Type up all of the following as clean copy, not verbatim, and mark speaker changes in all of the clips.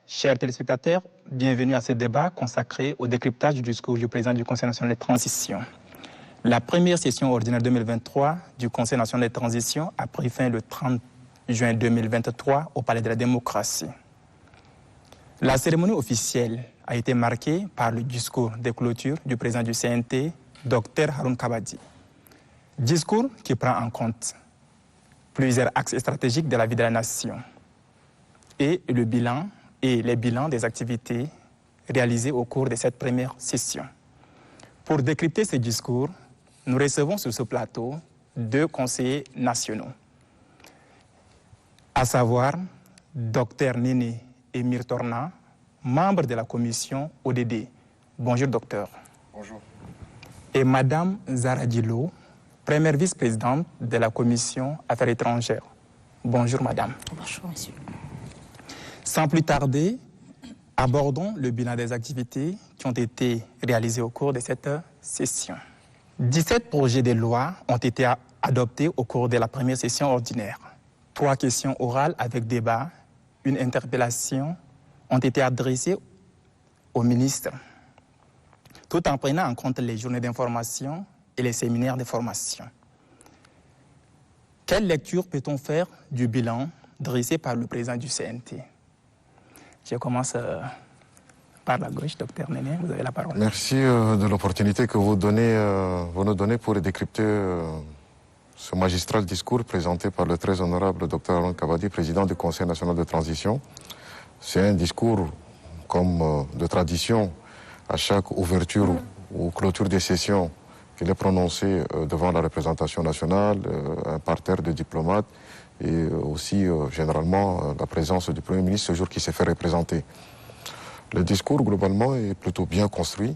Speaker 1: Chers téléspectateurs, bienvenue à ce débat consacré au décryptage du discours du président du Conseil national de transition. La première session ordinaire 2023 du Conseil national de transition a pris fin le 30 juin 2023 au Palais de la Démocratie. La cérémonie officielle a été marquée par le discours de clôture du président du CNT, Dr Haroun Kabadi. Discours qui prend en compte plusieurs axes stratégiques de la vie de la nation et les bilans des activités réalisées au cours de cette première session. Pour décrypter ce discours, nous recevons sur ce plateau deux conseillers nationaux, à savoir Dr Néné Émir Torna, membre de la commission ODD. Bonjour docteur.
Speaker 2: Bonjour.
Speaker 1: Et Madame Zahra Djilo, première vice-présidente de la commission Affaires étrangères. Bonjour madame.
Speaker 3: Bonjour monsieur.
Speaker 1: Sans plus tarder, abordons le bilan des activités qui ont été réalisées au cours de cette session. 17 projets de loi ont été adoptés au cours de la première session ordinaire. 3 questions orales avec débat, une interpellation ont été adressées au ministre, tout en prenant en compte les journées d'information et les séminaires de formation. Quelle lecture peut-on faire du bilan dressé par le président du CNT? Je commence par la gauche, docteur Néné, vous avez la parole.
Speaker 2: Merci de l'opportunité que vous nous donnez pour décrypter ce magistral discours présenté par le très honorable docteur Haroun Kabadi, président du Conseil national de transition. C'est un discours comme de tradition à chaque ouverture ou clôture des sessions qu'il est prononcé devant la représentation nationale, un parterre de diplomates et aussi généralement la présence du Premier ministre ce jour qui s'est fait représenter. Le discours globalement est plutôt bien construit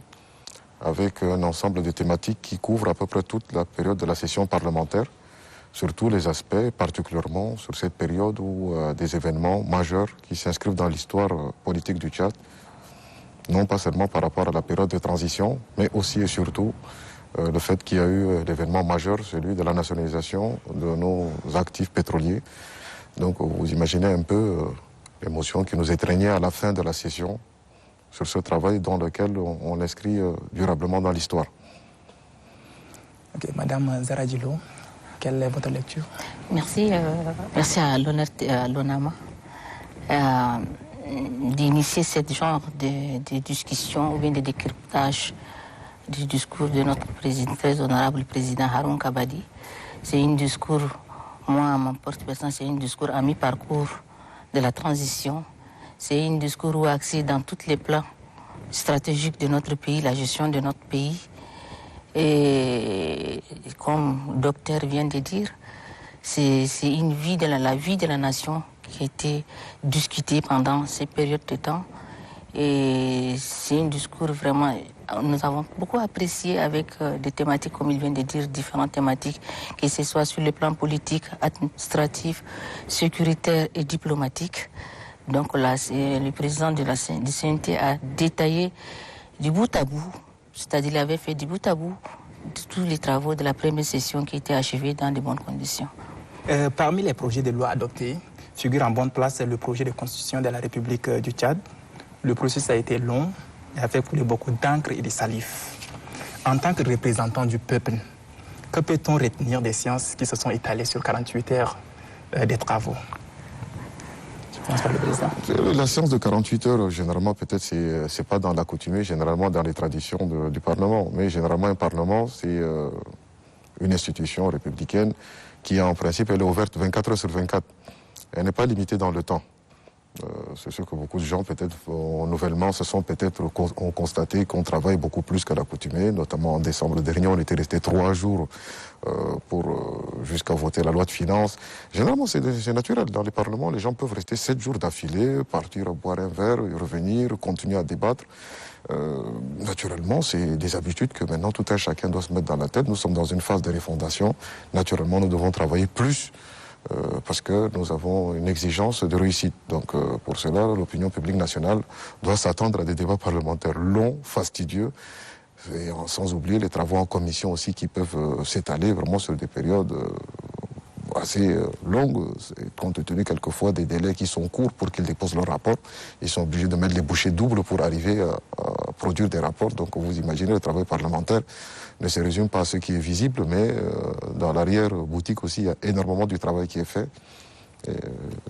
Speaker 2: avec un ensemble de thématiques qui couvrent à peu près toute la période de la session parlementaire, sur tous les aspects, particulièrement sur cette période où des événements majeurs qui s'inscrivent dans l'histoire politique du Tchad, non pas seulement par rapport à la période de transition, mais aussi et surtout le fait qu'il y a eu l'événement majeur, celui de la nationalisation de nos actifs pétroliers. Donc vous imaginez un peu l'émotion qui nous étreignait à la fin de la session sur ce travail dans lequel on l'inscrit durablement dans l'histoire.
Speaker 1: Ok, Madame Zahra Djilo, quelle est votre lecture?
Speaker 3: Merci, merci à l'ONAMA d'initier ce genre de discussion ou bien de décryptage du discours de notre président, très honorable président Haroun Kabadi. C'est un discours, moi, à mon porte personnel, c'est un discours à mi-parcours de la transition. C'est un discours axé dans tous les plans stratégiques de notre pays, la gestion de notre pays. Et comme le docteur vient de dire, c'est une vie la vie de la nation qui a été discutée pendant ces périodes de temps. Et c'est un discours vraiment, nous avons beaucoup apprécié avec des thématiques, comme il vient de dire, différentes thématiques, que ce soit sur le plan politique, administratif, sécuritaire et diplomatique. Donc là, le président du CNT a détaillé du bout à bout, c'est-à-dire il avait fait du bout à bout de tous les travaux de la première session qui étaient achevés dans de bonnes conditions.
Speaker 1: Parmi les projets de loi adoptés, figure en bonne place le projet de constitution de la République du Tchad. Le processus a été long et a fait couler beaucoup d'encre et de salive. En tant que représentant du peuple, que peut-on retenir des séances qui se sont étalées sur 48 heures des travaux?
Speaker 2: La séance de 48 heures, généralement, peut-être, c'est pas dans la coutume, généralement dans les traditions du Parlement. Mais généralement, un Parlement, c'est une institution républicaine qui, en principe, elle est ouverte 24 heures sur 24. Elle n'est pas limitée dans le temps. C'est sûr que beaucoup de gens, peut-être, nouvellement, ont constaté qu'on travaille beaucoup plus qu'à l'accoutumée. Notamment en décembre dernier, on était resté 3 jours jusqu'à voter la loi de finances. Généralement, c'est naturel. Dans les parlements, les gens peuvent rester 7 jours d'affilée, partir boire un verre, revenir, continuer à débattre. Naturellement, c'est des habitudes que maintenant tout un chacun doit se mettre dans la tête. Nous sommes dans une phase de refondation. Naturellement, nous devons travailler plus parce que nous avons une exigence de réussite. Donc pour cela, l'opinion publique nationale doit s'attendre à des débats parlementaires longs, fastidieux, et sans oublier les travaux en commission aussi qui peuvent s'étaler vraiment sur des périodes assez longue, compte tenu quelquefois des délais qui sont courts pour qu'ils déposent leur rapport. Ils sont obligés de mettre les bouchées doubles pour arriver à produire des rapports. Donc vous imaginez, le travail parlementaire ne se résume pas à ce qui est visible, mais dans l'arrière-boutique aussi, il y a énormément du travail qui est fait.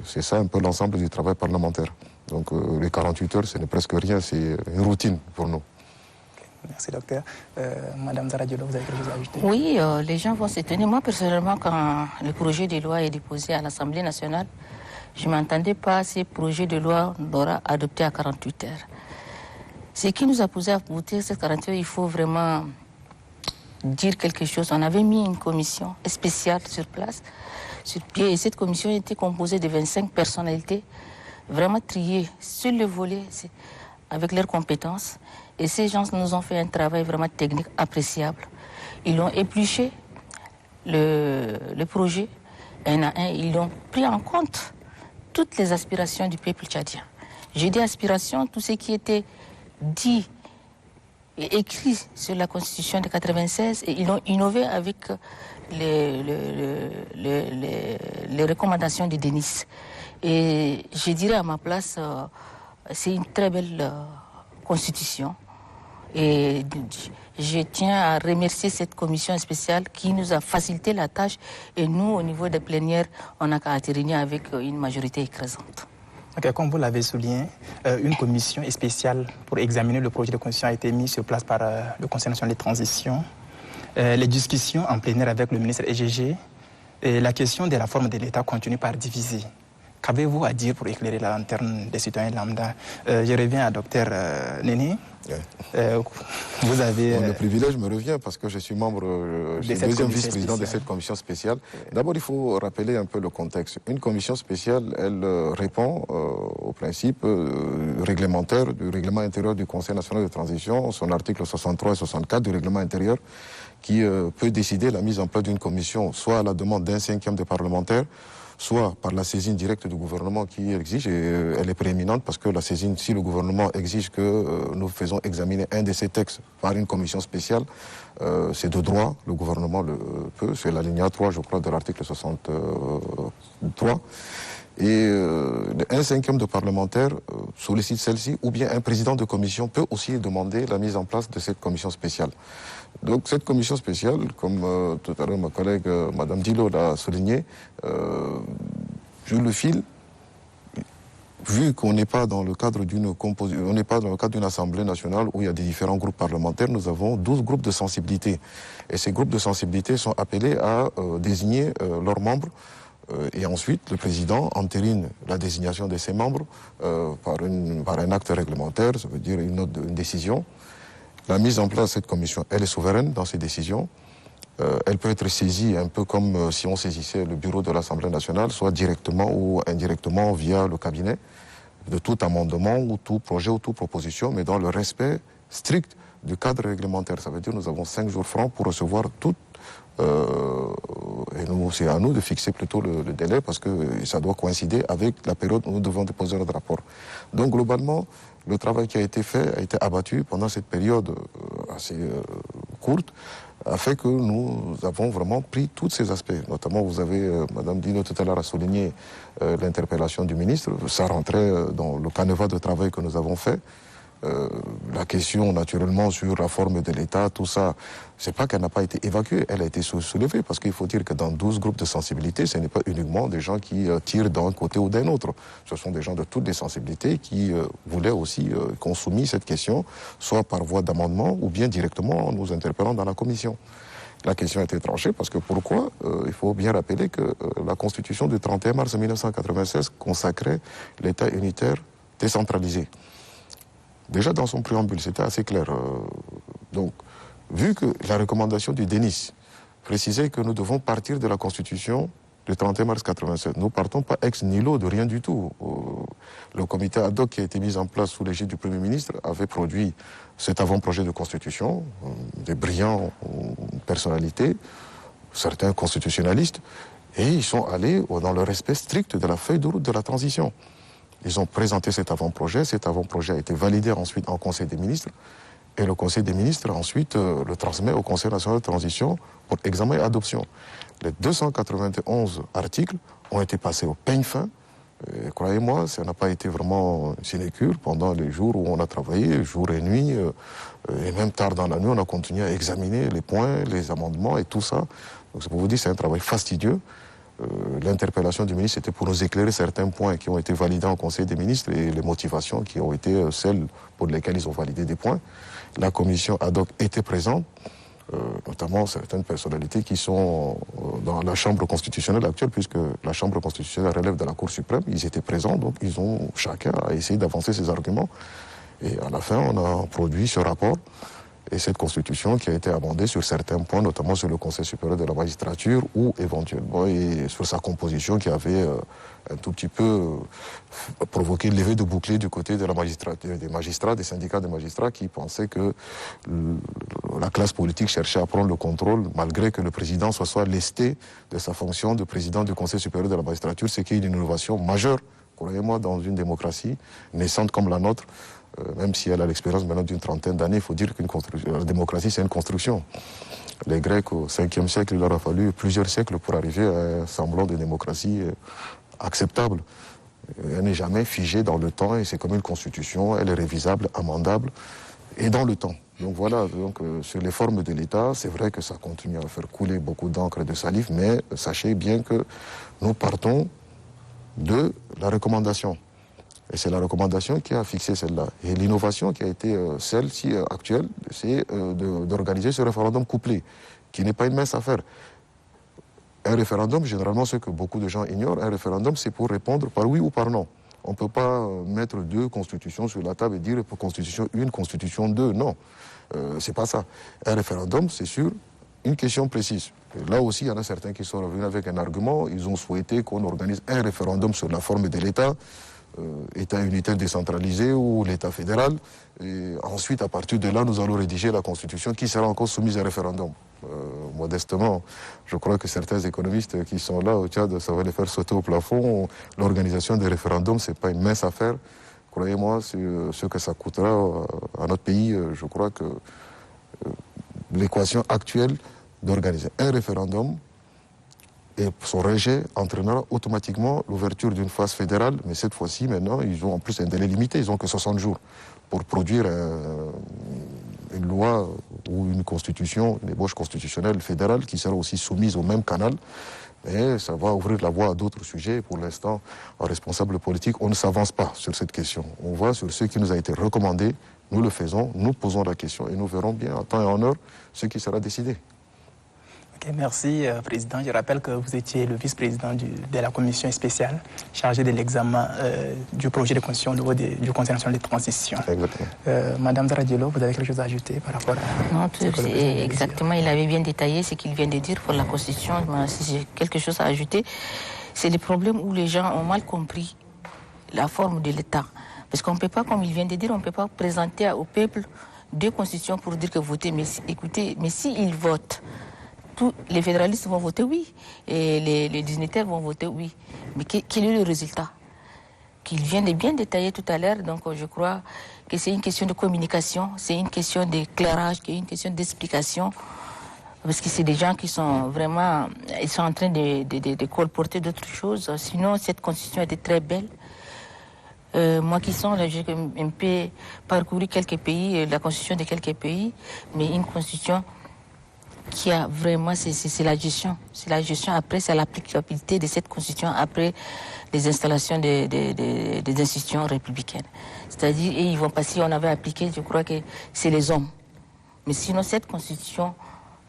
Speaker 2: C'est ça un peu l'ensemble du travail parlementaire. Donc les 48 heures, ce n'est presque rien, c'est une routine pour nous.
Speaker 1: Merci, docteur. Madame Zahra Diallo, vous avez quelque chose à ajouter?
Speaker 3: Oui, les gens vont s'étonner. Moi, personnellement, quand le projet de loi est déposé à l'Assemblée nationale, je ne m'attendais pas à ce projet de loi d'aura adopté à 48 heures. Ce qui nous a posé à voter ces 48 heures, il faut vraiment dire quelque chose. On avait mis une commission spéciale sur place, sur pied, et cette commission était composée de 25 personnalités vraiment triées sur le volet avec leurs compétences. Et ces gens nous ont fait un travail vraiment technique appréciable. Ils ont épluché le projet un à un. Ils ont pris en compte toutes les aspirations du peuple tchadien. J'ai dit aspirations, tout ce qui était dit et écrit sur la Constitution de 1996, et ils ont innové avec les recommandations de Denis. Et je dirais à ma place, c'est une très belle Constitution. Et je tiens à remercier cette commission spéciale qui nous a facilité la tâche. Et nous, au niveau des plénières, on n'a qu'à intervenir avec une majorité écrasante.
Speaker 1: Okay, comme vous l'avez souligné, une commission spéciale pour examiner le projet de constitution a été mise sur place par le Conseil national de transition. Les discussions en plénière avec le ministre EGG et la question de la forme de l'État continue par diviser. Qu'avez-vous à dire pour éclairer la lanterne des citoyens lambda? Je reviens à docteur Néné. Vous avez...
Speaker 2: Le privilège me revient parce que je suis membre, deuxième vice-président de cette commission spéciale. D'abord, il faut rappeler un peu le contexte. Une commission spéciale, elle répond au principe réglementaire du règlement intérieur du Conseil national de transition, son article 63 et 64 du règlement intérieur, qui peut décider la mise en place d'une commission, soit à la demande d'un cinquième des parlementaires, soit par la saisine directe du gouvernement qui exige, et elle est prééminente parce que la saisine, si le gouvernement exige que nous faisons examiner un de ces textes par une commission spéciale, c'est de droit, le gouvernement le peut, c'est l'alinéa 3, je crois, de l'article 63. Et un cinquième de parlementaires sollicite celle-ci, ou bien un président de commission peut aussi demander la mise en place de cette commission spéciale. Donc cette commission spéciale, comme tout à l'heure ma collègue Madame Dilo l'a souligné, je le file, vu qu'on n'est pas dans le cadre d'une assemblée nationale où il y a des différents groupes parlementaires, nous avons 12 groupes de sensibilité. Et ces groupes de sensibilité sont appelés à désigner leurs membres. Et ensuite, le président entérine la désignation de ses membres par un acte réglementaire, ça veut dire une décision. La mise en place de cette commission, elle est souveraine dans ses décisions. Elle peut être saisie un peu comme si on saisissait le bureau de l'Assemblée nationale, soit directement ou indirectement via le cabinet, de tout amendement ou tout projet ou toute proposition, mais dans le respect strict du cadre réglementaire. Ça veut dire que nous avons 5 jours francs pour recevoir toutes. Et c'est à nous de fixer plutôt le délai parce que ça doit coïncider avec la période où nous devons déposer notre rapport. Donc globalement, le travail qui a été fait a été abattu pendant cette période assez courte, a fait que nous avons vraiment pris tous ces aspects. Notamment, vous avez, Madame Dino tout à l'heure a souligné l'interpellation du ministre. Ça rentrait dans le canevas de travail que nous avons fait. La question naturellement sur la forme de l'État, tout ça, c'est pas qu'elle n'a pas été évacuée, elle a été soulevée parce qu'il faut dire que dans 12 groupes de sensibilité, ce n'est pas uniquement des gens qui tirent d'un côté ou d'un autre. Ce sont des gens de toutes les sensibilités qui voulaient aussi qu'on soumisse cette question, soit par voie d'amendement ou bien directement en nous interpellant dans la commission. La question a été tranchée parce que pourquoi il faut bien rappeler que la Constitution du 31 mars 1996 consacrait l'État unitaire décentralisé. Déjà dans son préambule, c'était assez clair. Donc, vu que la recommandation du Denis précisait que nous devons partir de la Constitution du 31 mars 1987, nous ne partons pas ex nihilo de rien du tout. Le comité ad hoc qui a été mis en place sous l'égide du Premier ministre avait produit cet avant-projet de Constitution, des brillants personnalités, certains constitutionnalistes, et ils sont allés dans le respect strict de la feuille de route de la transition. Ils ont présenté cet avant-projet a été validé ensuite en Conseil des ministres, Et le Conseil des ministres, ensuite, le transmet au Conseil national de transition pour examen et adoption. Les 291 articles ont été passés au peigne fin. Croyez-moi, ça n'a pas été vraiment une sinecure pendant les jours où on a travaillé, jour et nuit, et même tard dans la nuit, on a continué à examiner les points, les amendements et tout ça. Donc c'est pour vous dire, c'est un travail fastidieux. L'interpellation du ministre était pour nous éclairer certains points qui ont été validés en Conseil des ministres et les motivations qui ont été celles pour lesquelles ils ont validé des points. La commission ad hoc était présente, notamment certaines personnalités qui sont dans la Chambre constitutionnelle actuelle, puisque la Chambre constitutionnelle relève de la Cour suprême. Ils étaient présents, donc chacun a essayé d'avancer ses arguments. Et à la fin, on a produit ce rapport et cette constitution qui a été amendée sur certains points, notamment sur le Conseil supérieur de la magistrature ou éventuellement et sur sa composition qui avait un tout petit peu provoqué une levée de bouclier du côté de la magistrature, des magistrats, des syndicats de magistrats qui pensaient que la classe politique cherchait à prendre le contrôle malgré que le président soit lesté de sa fonction de président du Conseil supérieur de la magistrature, ce qui est une innovation majeure, croyez-moi, dans une démocratie naissante comme la nôtre. Même si elle a l'expérience maintenant d'une trentaine d'années, il faut dire qu'une la démocratie, c'est une construction. Les Grecs, au 5e siècle, il leur a fallu plusieurs siècles pour arriver à un semblant de démocratie acceptable. Elle n'est jamais figée dans le temps et c'est comme une constitution, elle est révisable, amendable et dans le temps. Donc voilà, sur les formes de l'État, c'est vrai que ça continue à faire couler beaucoup d'encre et de salive, mais sachez bien que nous partons de la recommandation. Et c'est la recommandation qui a fixé celle-là. Et l'innovation qui a été celle-ci actuelle, c'est d'organiser ce référendum couplé, qui n'est pas une mince affaire. Un référendum, généralement, ce que beaucoup de gens ignorent, un référendum, c'est pour répondre par oui ou par non. On ne peut pas mettre deux constitutions sur la table et dire pour constitution 1, constitution 2. Non, c'est pas ça. Un référendum, c'est sur une question précise. Et là aussi, il y en a certains qui sont revenus avec un argument. Ils ont souhaité qu'on organise un référendum sur la forme de l'État, État unitaire décentralisé ou l'État fédéral. Et ensuite, à partir de là, nous allons rédiger la Constitution qui sera encore soumise à référendum. Modestement, je crois que certains économistes qui sont là au Tchad, ça va les faire sauter au plafond. L'organisation des référendums, ce n'est pas une mince affaire. Croyez-moi, ce que ça coûtera à notre pays, je crois que l'équation actuelle d'organiser un référendum et son rejet entraînera automatiquement l'ouverture d'une phase fédérale, mais cette fois-ci, maintenant, ils ont en plus un délai limité, ils n'ont que 60 jours pour produire une loi ou une constitution, une ébauche constitutionnelle fédérale qui sera aussi soumise au même canal. Mais ça va ouvrir la voie à d'autres sujets. Pour l'instant, en responsable politique, on ne s'avance pas sur cette question. On va sur ce qui nous a été recommandé, nous le faisons, nous posons la question et nous verrons bien en temps et en heure ce qui sera décidé.
Speaker 1: Okay, merci, Président. Je rappelle que vous étiez le vice-président de la commission spéciale chargée de l'examen du projet de constitution au niveau du Conseil national de transition.
Speaker 2: Exactement.
Speaker 1: Madame Zaradielo, vous avez quelque chose à ajouter par rapport à...
Speaker 3: Non, exactement, il avait bien détaillé ce qu'il vient de dire pour la constitution. Mais si j'ai quelque chose à ajouter, c'est le problème où les gens ont mal compris la forme de l'État. Parce qu'on ne peut pas, comme il vient de dire, on ne peut pas présenter au peuple deux constitutions pour dire que votez. Mais écoutez, mais s'ils votent, tous les fédéralistes vont voter oui, et les dignitaires vont voter oui. Mais quel est le résultat qu'il vient de bien détailler tout à l'heure? Donc je crois que c'est une question de communication, c'est une question d'éclairage, c'est une question d'explication. Parce que c'est des gens qui sont vraiment, ils sont en train de colporter d'autres choses. Sinon, cette constitution était très belle. Moi qui suis là, j'ai un peu parcouru quelques pays, la constitution de quelques pays, mais une constitution qui a vraiment, c'est la gestion. C'est la gestion, après, c'est l'applicabilité de cette constitution après les installations des institutions républicaines. C'est-à-dire, et ils vont passer, on avait appliqué, je crois que c'est les hommes. Mais sinon, cette constitution,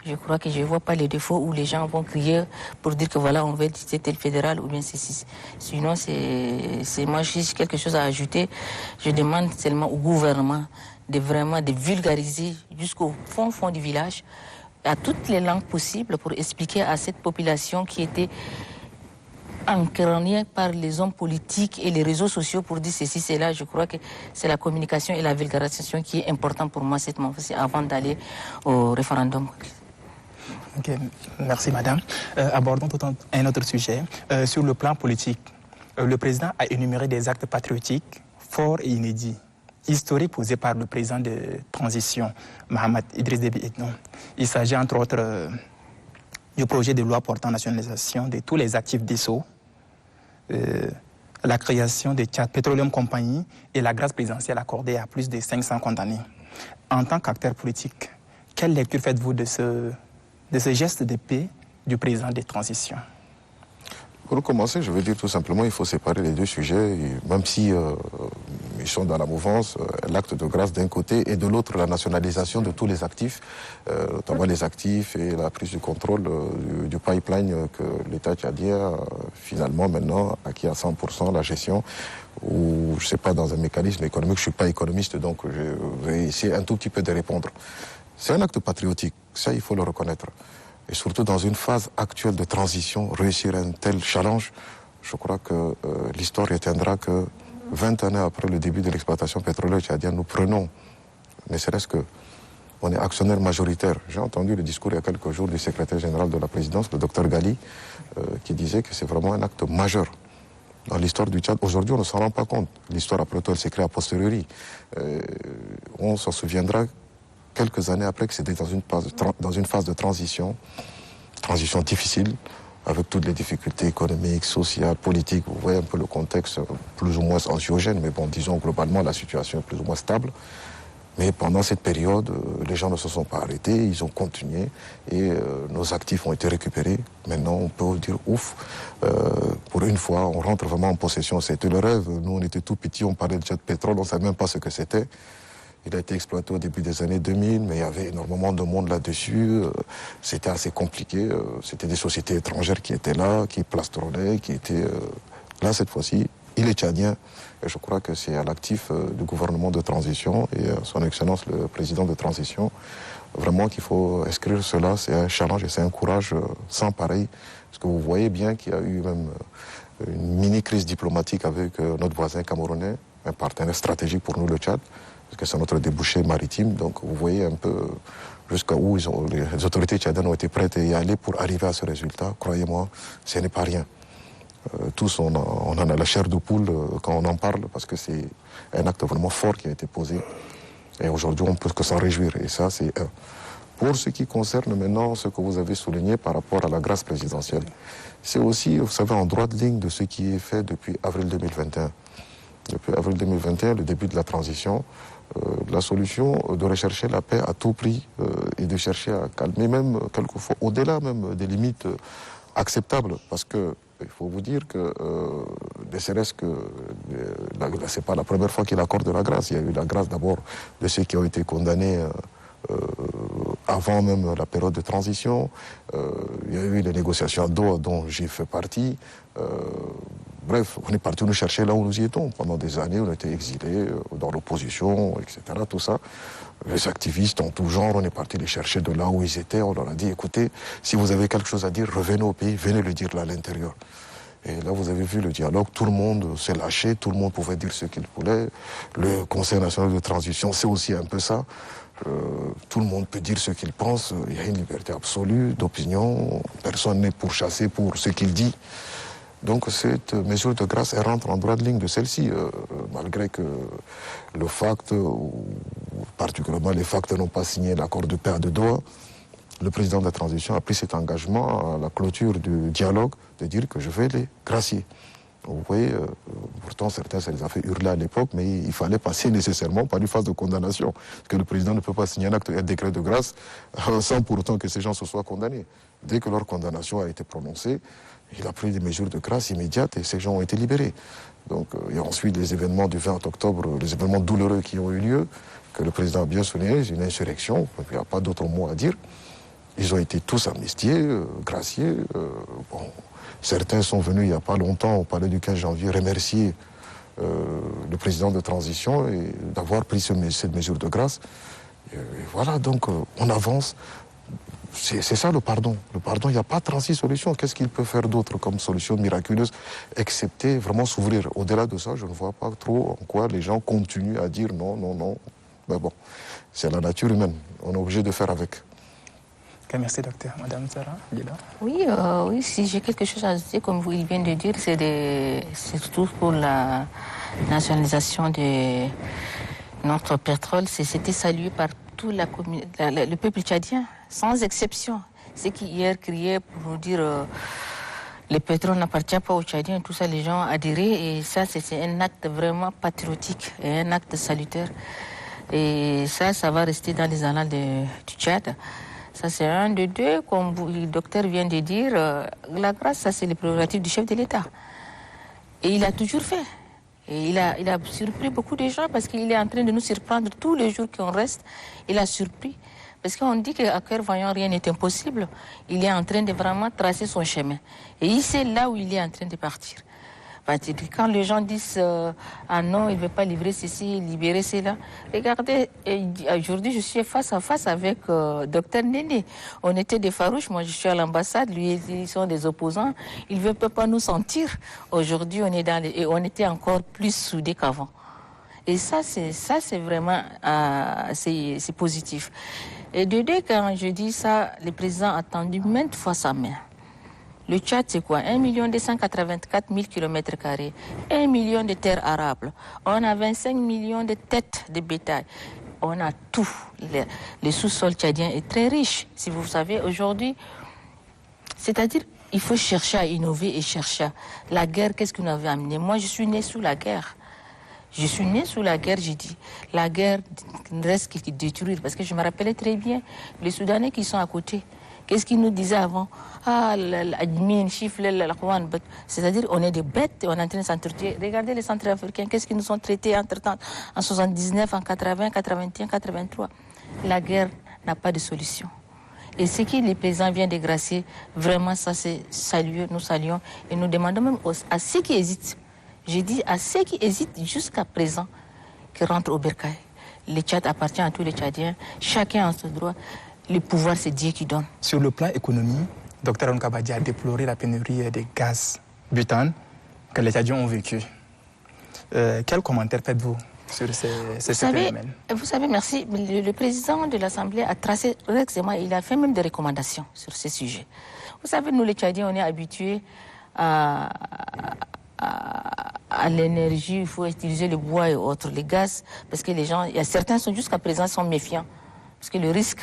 Speaker 3: je crois que je ne vois pas les défauts où les gens vont crier pour dire que voilà, on veut c'était le fédéral ou bien c'est. Sinon, c'est moi, j'ai quelque chose à ajouter. Je demande seulement au gouvernement de vraiment de vulgariser jusqu'au fond du village, à toutes les langues possibles pour expliquer à cette population qui était encraniée par les hommes politiques et les réseaux sociaux pour dire ceci, cela. Je crois que c'est la communication et la vulgarisation qui est importante pour moi cette fois-ci avant d'aller au référendum.
Speaker 1: Ok, merci madame. Abordons un autre sujet. Sur le plan politique, le président a énuméré des actes patriotiques forts et inédits historique posé par le président de transition, Mohamed Idriss Déby Itno. Il s'agit entre autres du projet de loi portant nationalisation de tous les actifs dissous, la création de Tchad Petroleum Company et la grâce présidentielle accordée à plus de 500 condamnés. En tant qu'acteur politique, quelle lecture faites-vous de ce geste de paix du président de transition?
Speaker 2: Pour commencer, je veux dire tout simplement, il faut séparer les deux sujets, et même si ils sont dans la mouvance, l'acte de grâce d'un côté et de l'autre la nationalisation de tous les actifs, notamment les actifs et la prise du contrôle du pipeline que l'État tchadien finalement maintenant acquis à 100% la gestion, ou je ne sais pas, dans un mécanisme économique, je ne suis pas économiste, donc je vais essayer un tout petit peu de répondre. C'est un acte patriotique, ça il faut le reconnaître. Et surtout dans une phase actuelle de transition, réussir un tel challenge, je crois que l'histoire retiendra que 20 années après le début de l'exploitation pétrolière tchadienne, nous prenons, ne serait-ce que, on est actionnaire majoritaire. J'ai entendu le discours il y a quelques jours du secrétaire général de la présidence, le docteur Gali, qui disait que c'est vraiment un acte majeur dans l'histoire du Tchad. Aujourd'hui, on ne s'en rend pas compte. L'histoire, après tout, elle s'écrit a posteriori. On s'en souviendra quelques années après que c'était dans une phase de transition difficile, avec toutes les difficultés économiques, sociales, politiques. Vous voyez un peu le contexte plus ou moins anxiogène, mais bon, disons globalement, la situation est plus ou moins stable. Mais pendant cette période, les gens ne se sont pas arrêtés, ils ont continué et nos actifs ont été récupérés. Maintenant, on peut dire ouf, pour une fois, on rentre vraiment en possession. C'était le rêve. Nous, on était tout petits, on parlait déjà de pétrole, on ne savait même pas ce que c'était. Il a été exploité au début des années 2000, mais il y avait énormément de monde là-dessus. C'était assez compliqué. C'était des sociétés étrangères qui étaient là, qui plastronnaient, qui étaient là cette fois-ci. Il est tchadien et je crois que c'est à l'actif du gouvernement de transition et à son excellence le président de transition vraiment qu'il faut inscrire cela. C'est un challenge et c'est un courage sans pareil. Parce que vous voyez bien qu'il y a eu même une mini-crise diplomatique avec notre voisin camerounais, un partenaire stratégique pour nous, le Tchad, parce que c'est notre débouché maritime. Donc vous voyez un peu jusqu'à où les autorités tchadiennes ont été prêtes à y aller pour arriver à ce résultat. Croyez-moi, ce n'est pas rien. Tous, on en a la chair de poule quand on en parle, parce que c'est un acte vraiment fort qui a été posé. Et aujourd'hui, on ne peut que s'en réjouir. Et ça, c'est un. Pour ce qui concerne maintenant ce que vous avez souligné par rapport à la grâce présidentielle, c'est aussi, vous savez, en droite ligne de ce qui est fait depuis avril 2021. Depuis avril 2021, le début de la transition, la solution de rechercher la paix à tout prix et de chercher à calmer même quelquefois au-delà même des limites acceptables, parce que il faut vous dire que ne serait-ce que c'est pas la première fois qu'il accorde la grâce. Il y a eu la grâce d'abord de ceux qui ont été condamnés avant même la période de transition. Il y a eu les négociations à Doha dont j'ai fait partie. Bref, on est parti nous chercher là où nous y étions. Pendant des années, on était exilés dans l'opposition, etc. Tout ça. Les activistes en tout genre, on est parti les chercher de là où ils étaient. On leur a dit, écoutez, si vous avez quelque chose à dire, revenez au pays, venez le dire là à l'intérieur. Et là, vous avez vu le dialogue, tout le monde s'est lâché, tout le monde pouvait dire ce qu'il voulait. Le Conseil national de transition, c'est aussi un peu ça. Tout le monde peut dire ce qu'il pense. Il y a une liberté absolue d'opinion. Personne n'est pourchassé pour ce qu'il dit. Donc cette mesure de grâce, elle rentre en droite ligne de celle-ci, malgré que le FACT, ou particulièrement les FACT n'ont pas signé l'accord de paix de Doha. Le président de la transition a pris cet engagement à la clôture du dialogue de dire que je vais les gracier. Vous voyez, pourtant certains, ça les a fait hurler à l'époque, mais il fallait passer nécessairement par une phase de condamnation. Parce que le président ne peut pas signer un décret de grâce sans pour autant que ces gens se soient condamnés. Dès que leur condamnation a été prononcée, il a pris des mesures de grâce immédiates et ces gens ont été libérés. Donc, il y a ensuite les événements du 20 octobre, les événements douloureux qui ont eu lieu, que le président a bien souligné, une insurrection, il n'y a pas d'autre mot à dire. Ils ont été tous amnistiés, graciés. Bon, certains sont venus il n'y a pas longtemps au palais du 15 janvier remercier le président de transition et d'avoir pris cette mesure de grâce. Et voilà, donc on avance. C'est ça le pardon. Le pardon, il n'y a pas 36 solutions. Qu'est-ce qu'il peut faire d'autre comme solution miraculeuse, excepté vraiment s'ouvrir. Au-delà de ça, je ne vois pas trop en quoi les gens continuent à dire non, non, non. Mais bon, c'est la nature humaine. On est obligé de faire avec.
Speaker 1: Okay, merci, docteur. Madame Sarah Lila.
Speaker 3: Oui, oui, si j'ai quelque chose à ajouter, comme vous venez de dire, c'est surtout pour la nationalisation Notre pétrole, c'était salué par tout le peuple tchadien, sans exception. Ceux qui hier criaient pour nous dire le pétrole n'appartient pas aux Tchadiens, tout ça, les gens adhéraient. Et ça, c'est un acte vraiment patriotique et un acte salutaire. Et ça va rester dans les annales du Tchad. Ça, c'est un de deux, comme le docteur vient de dire. La grâce, ça, c'est les prérogatives du chef de l'État. Et il a toujours fait. Et il a surpris beaucoup de gens parce qu'il est en train de nous surprendre tous les jours qu'on reste. Il a surpris. Parce qu'on dit qu'à cœur voyant, rien n'est impossible. Il est en train de vraiment tracer son chemin. Et il sait là où il est en train de partir. Quand les gens disent ah non, il ne veut pas livrer ceci, libérer cela. Regardez, aujourd'hui, je suis face à face avec Dr Néné. On était des farouches, moi je suis à l'ambassade, lui, ils sont des opposants. Il ne veut pas nous sentir. Aujourd'hui, on était encore plus soudés qu'avant. Et ça, c'est vraiment c'est positif. Et de deux, quand je dis ça, le président a tendu maintes fois sa main. Le Tchad, c'est quoi? 1 284 000 km², 1 million de terres arables. On a 25 millions de têtes de bétail. On a tout. Le sous-sol tchadien est très riche, si vous savez, aujourd'hui. C'est-à-dire, il faut chercher à innover et chercher. La guerre, qu'est-ce qu'on avait amené? Moi, je suis né sous la guerre. Je suis né sous la guerre, j'ai dit. La guerre ne reste que détruire. Parce que je me rappelais très bien les Soudanais qui sont à côté. Qu'est-ce qu'ils nous disaient avant? Ah, l'admin, chiffre, c'est-à-dire on est des bêtes et on est en train de s'entretuer. Regardez les Centrafricains, qu'est-ce qu'ils nous ont traités entre-temps, en 79, en 80, 81, 83. La guerre n'a pas de solution. Et ce que le président vient de gracier, vraiment ça c'est salueux, nous saluons. Et nous demandons même à ceux qui hésitent, j'ai dit à ceux qui hésitent jusqu'à présent, qui rentrent au bercail. Le Tchad appartient à tous les Tchadiens, chacun a son droit. Le pouvoir, c'est Dieu qui donne.
Speaker 1: Sur le plan économique, Dr Aaron Kabadi a déploré la pénurie des gaz butane que les Tchadiens ont vécu. Quel commentaire faites-vous sur ces phénomènes?
Speaker 3: Vous savez, merci. Le président de l'Assemblée a tracé récemment, il a fait même des recommandations sur ces sujets. Vous savez, nous les Tchadiens, on est habitués à l'énergie, il faut utiliser le bois et autres, les gaz, parce que les gens, il y a certains sont jusqu'à présent sont méfiants, parce que le risque.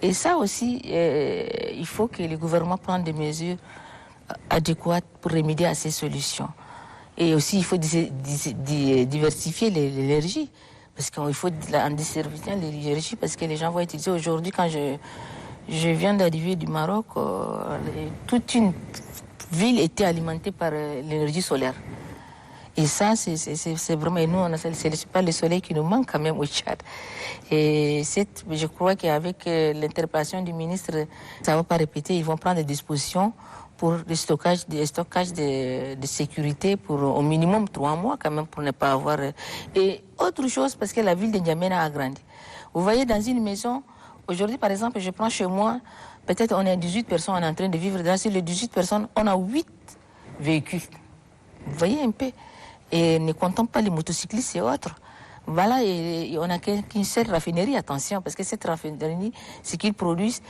Speaker 3: Et ça aussi, il faut que le gouvernement prenne des mesures adéquates pour remédier à ces solutions. Et aussi, il faut diversifier l'énergie, parce qu'il faut en diversifier l'énergie, parce que les gens vont utiliser aujourd'hui, quand je viens d'arriver du Maroc, toute une ville était alimentée par l'énergie solaire. Et ça, c'est vraiment... Et nous, c'est pas le soleil qui nous manque quand même au Tchad. Et je crois qu'avec l'interpellation du ministre, ça ne va pas répéter. Ils vont prendre des dispositions pour le stockage de sécurité pour au minimum 3 mois quand même pour ne pas avoir... Et autre chose, parce que la ville de N'Djamena a grandi. Vous voyez, dans une maison, aujourd'hui par exemple, je prends chez moi, peut-être on est 18 personnes, on est en train de vivre. Dans les 18 personnes, on a 8 véhicules. Vous voyez un peu? Et ne comptons pas les motocyclistes et autres. Voilà, et on n'a qu'une seule raffinerie, attention, parce que cette raffinerie, ce qu'ils produisent,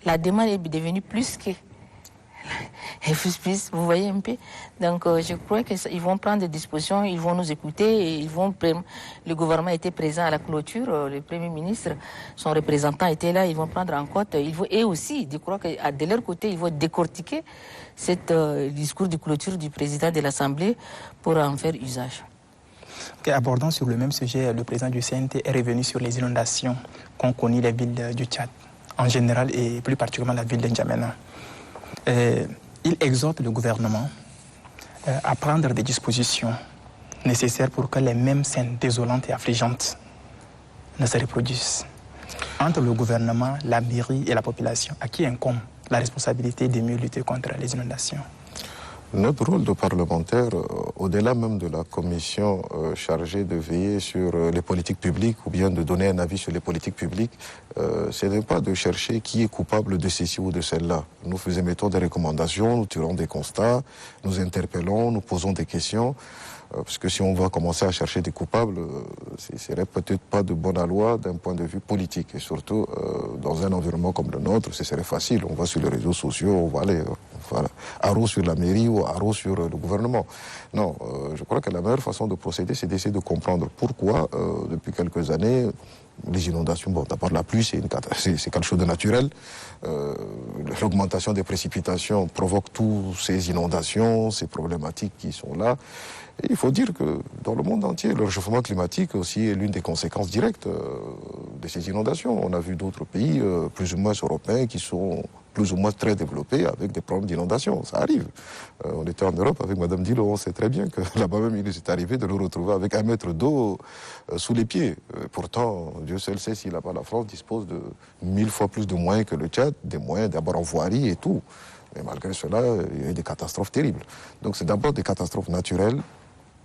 Speaker 3: la demande est devenue plus que... Vous voyez un peu. Donc je crois qu'ils vont prendre des dispositions, ils vont nous écouter, et le gouvernement était présent à la clôture, le Premier ministre, son représentant était là, ils vont prendre en compte, et aussi, je crois que de leur côté, ils vont décortiquer ce discours de clôture du président de l'Assemblée pour en faire usage.
Speaker 1: Okay, abordant sur le même sujet, le président du CNT est revenu sur les inondations qu'ont connues les villes du Tchad, en général et plus particulièrement la ville de N'Djamena. Il exhorte le gouvernement à prendre des dispositions nécessaires pour que les mêmes scènes désolantes et affligeantes ne se reproduisent. Entre le gouvernement, la mairie et la population, à qui incombe la responsabilité de mieux lutter contre les inondations?
Speaker 2: Notre rôle de parlementaire, au-delà même de la commission chargée de veiller sur les politiques publiques ou bien de donner un avis sur les politiques publiques, ce n'est pas de chercher qui est coupable de ceci ou de celle-là. Nous émettons des recommandations, nous tirons des constats, nous interpellons, nous posons des questions. Parce que si on va commencer à chercher des coupables, ce ne serait peut-être pas de bonne loi d'un point de vue politique. Et surtout, dans un environnement comme le nôtre, ce serait facile. On va sur les réseaux sociaux, on va aller à Roux sur la mairie ou haro sur le gouvernement. Non, je crois que la meilleure façon de procéder, c'est d'essayer de comprendre pourquoi, depuis quelques années, les inondations, bon, d'abord la pluie, c'est quelque chose de naturel. L'augmentation des précipitations provoque tous ces inondations, ces problématiques qui sont là. Et il faut dire que dans le monde entier, le réchauffement climatique aussi est l'une des conséquences directes de ces inondations. On a vu d'autres pays, plus ou moins européens, qui sont plus ou moins très développés avec des problèmes d'inondation. Ça arrive. On était en Europe avec Madame Dilo, on sait très bien que là-bas même, il nous est arrivé de le retrouver avec 1 mètre d'eau sous les pieds. Pourtant, Dieu seul sait si là-bas la France dispose de 1000 fois plus de moyens que le Tchad, des moyens d'abord en voirie et tout. Mais malgré cela, il y a eu des catastrophes terribles. Donc c'est d'abord des catastrophes naturelles,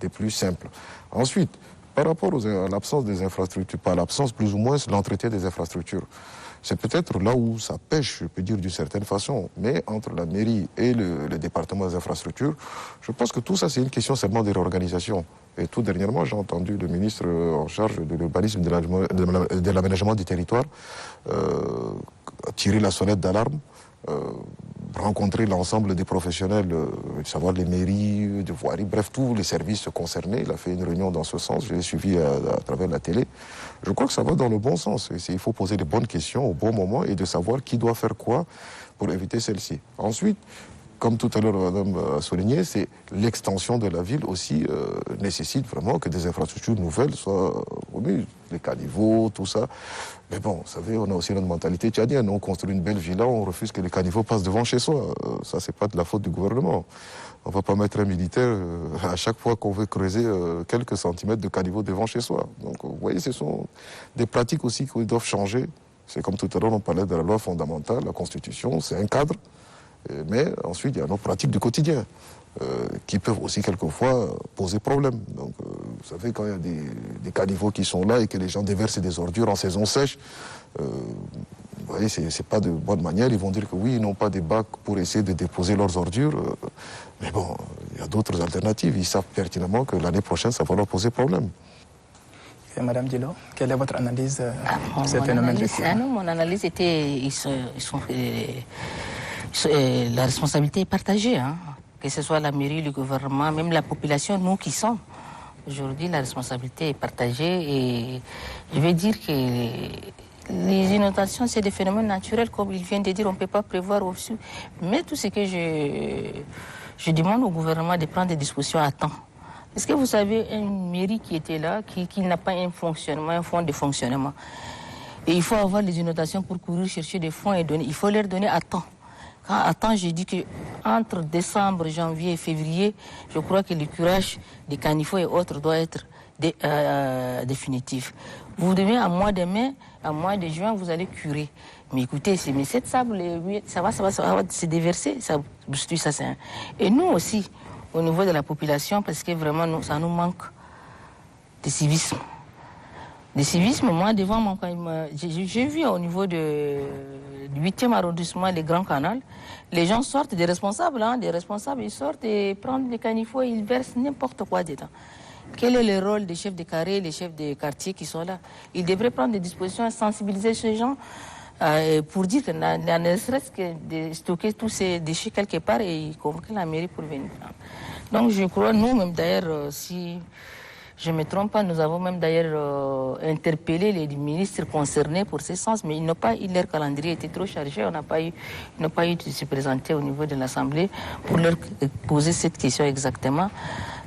Speaker 2: des plus simples. Ensuite, par rapport à l'absence des infrastructures, pas l'absence, plus ou moins, c'est l'entretien des infrastructures. C'est peut-être là où ça pêche, je peux dire d'une certaine façon. Mais entre la mairie et le département des infrastructures, je pense que tout ça, c'est une question seulement de réorganisation. Et tout dernièrement, j'ai entendu le ministre en charge de l'urbanisme, de l'aménagement du territoire, tirer la sonnette d'alarme, rencontrer l'ensemble des professionnels, savoir les mairies, de voirie, bref, tous les services concernés. Il a fait une réunion dans ce sens, je l'ai suivi à travers la télé. Je crois que ça va dans le bon sens. Il faut poser les bonnes questions au bon moment et de savoir qui doit faire quoi pour éviter celle-ci. Ensuite, comme tout à l'heure Madame a souligné, c'est l'extension de la ville aussi nécessite vraiment que des infrastructures nouvelles soient mises, les caniveaux, tout ça. Mais bon, vous savez, on a aussi notre mentalité tchadienne. On construit une belle villa, on refuse que les caniveaux passent devant chez soi. Ça, c'est pas de la faute du gouvernement. On va pas mettre un militaire à chaque fois qu'on veut creuser quelques centimètres de caniveaux devant chez soi. Donc, vous voyez, ce sont des pratiques aussi qui doivent changer. C'est comme tout à l'heure, on parlait de la loi fondamentale, la Constitution, c'est un cadre. Mais ensuite, il y a nos pratiques du quotidien qui peuvent aussi quelquefois poser problème. Donc, vous savez, quand il y a des caniveaux qui sont là et que les gens déversent des ordures en saison sèche, vous voyez, c'est pas de bonne manière. Ils vont dire que oui, ils n'ont pas des bacs pour essayer de déposer leurs ordures. Mais bon, il y a d'autres alternatives. Ils savent pertinemment que l'année prochaine, ça va leur poser problème.
Speaker 1: Et Madame Dilo, quelle est votre analyse de ce phénomène récurrent?
Speaker 3: Mon analyse était... la responsabilité est partagée, hein. Que ce soit la mairie, le gouvernement, même la population, nous qui sommes. Aujourd'hui, la responsabilité est partagée et je vais dire que les inondations, c'est des phénomènes naturels, comme il vient de dire, on ne peut pas prévoir aussi. Mais tout ce que je demande au gouvernement de prendre des dispositions à temps. Est-ce que vous savez, une mairie qui était là, qui n'a pas un fonctionnement, un fonds de fonctionnement. Et il faut avoir les inondations pour courir chercher des fonds et donner. Il faut leur donner à temps. Quand à temps, j'ai dit qu'entre décembre, janvier et février, je crois que le curage des caniveaux et autres doit être définitif. Vous devez, à mois de mai, à mois de juin, vous allez curer. Mais écoutez, mais cette sable, ça va se déverser. Et nous aussi, au niveau de la population, parce que vraiment, ça nous manque de civisme. Le civisme, moi, devant mon... J'ai vu au niveau du 8e arrondissement, les grands canals, les gens sortent, des responsables, ils sortent et prennent des caniveaux et ils versent n'importe quoi dedans. Quel est le rôle des chefs de carré, les chefs de quartier qui sont là? Ils devraient prendre des dispositions et sensibiliser ces gens pour dire qu'il ne serait-ce que de stocker tous ces déchets quelque part et convoquer la mairie pour venir. Donc je crois, nous-mêmes d'ailleurs, si... je ne me trompe pas, nous avons même d'ailleurs interpellé les ministres concernés pour ce sens, mais leur calendrier était trop chargé, ils n'ont pas eu de se présenter au niveau de l'Assemblée pour leur poser cette question exactement.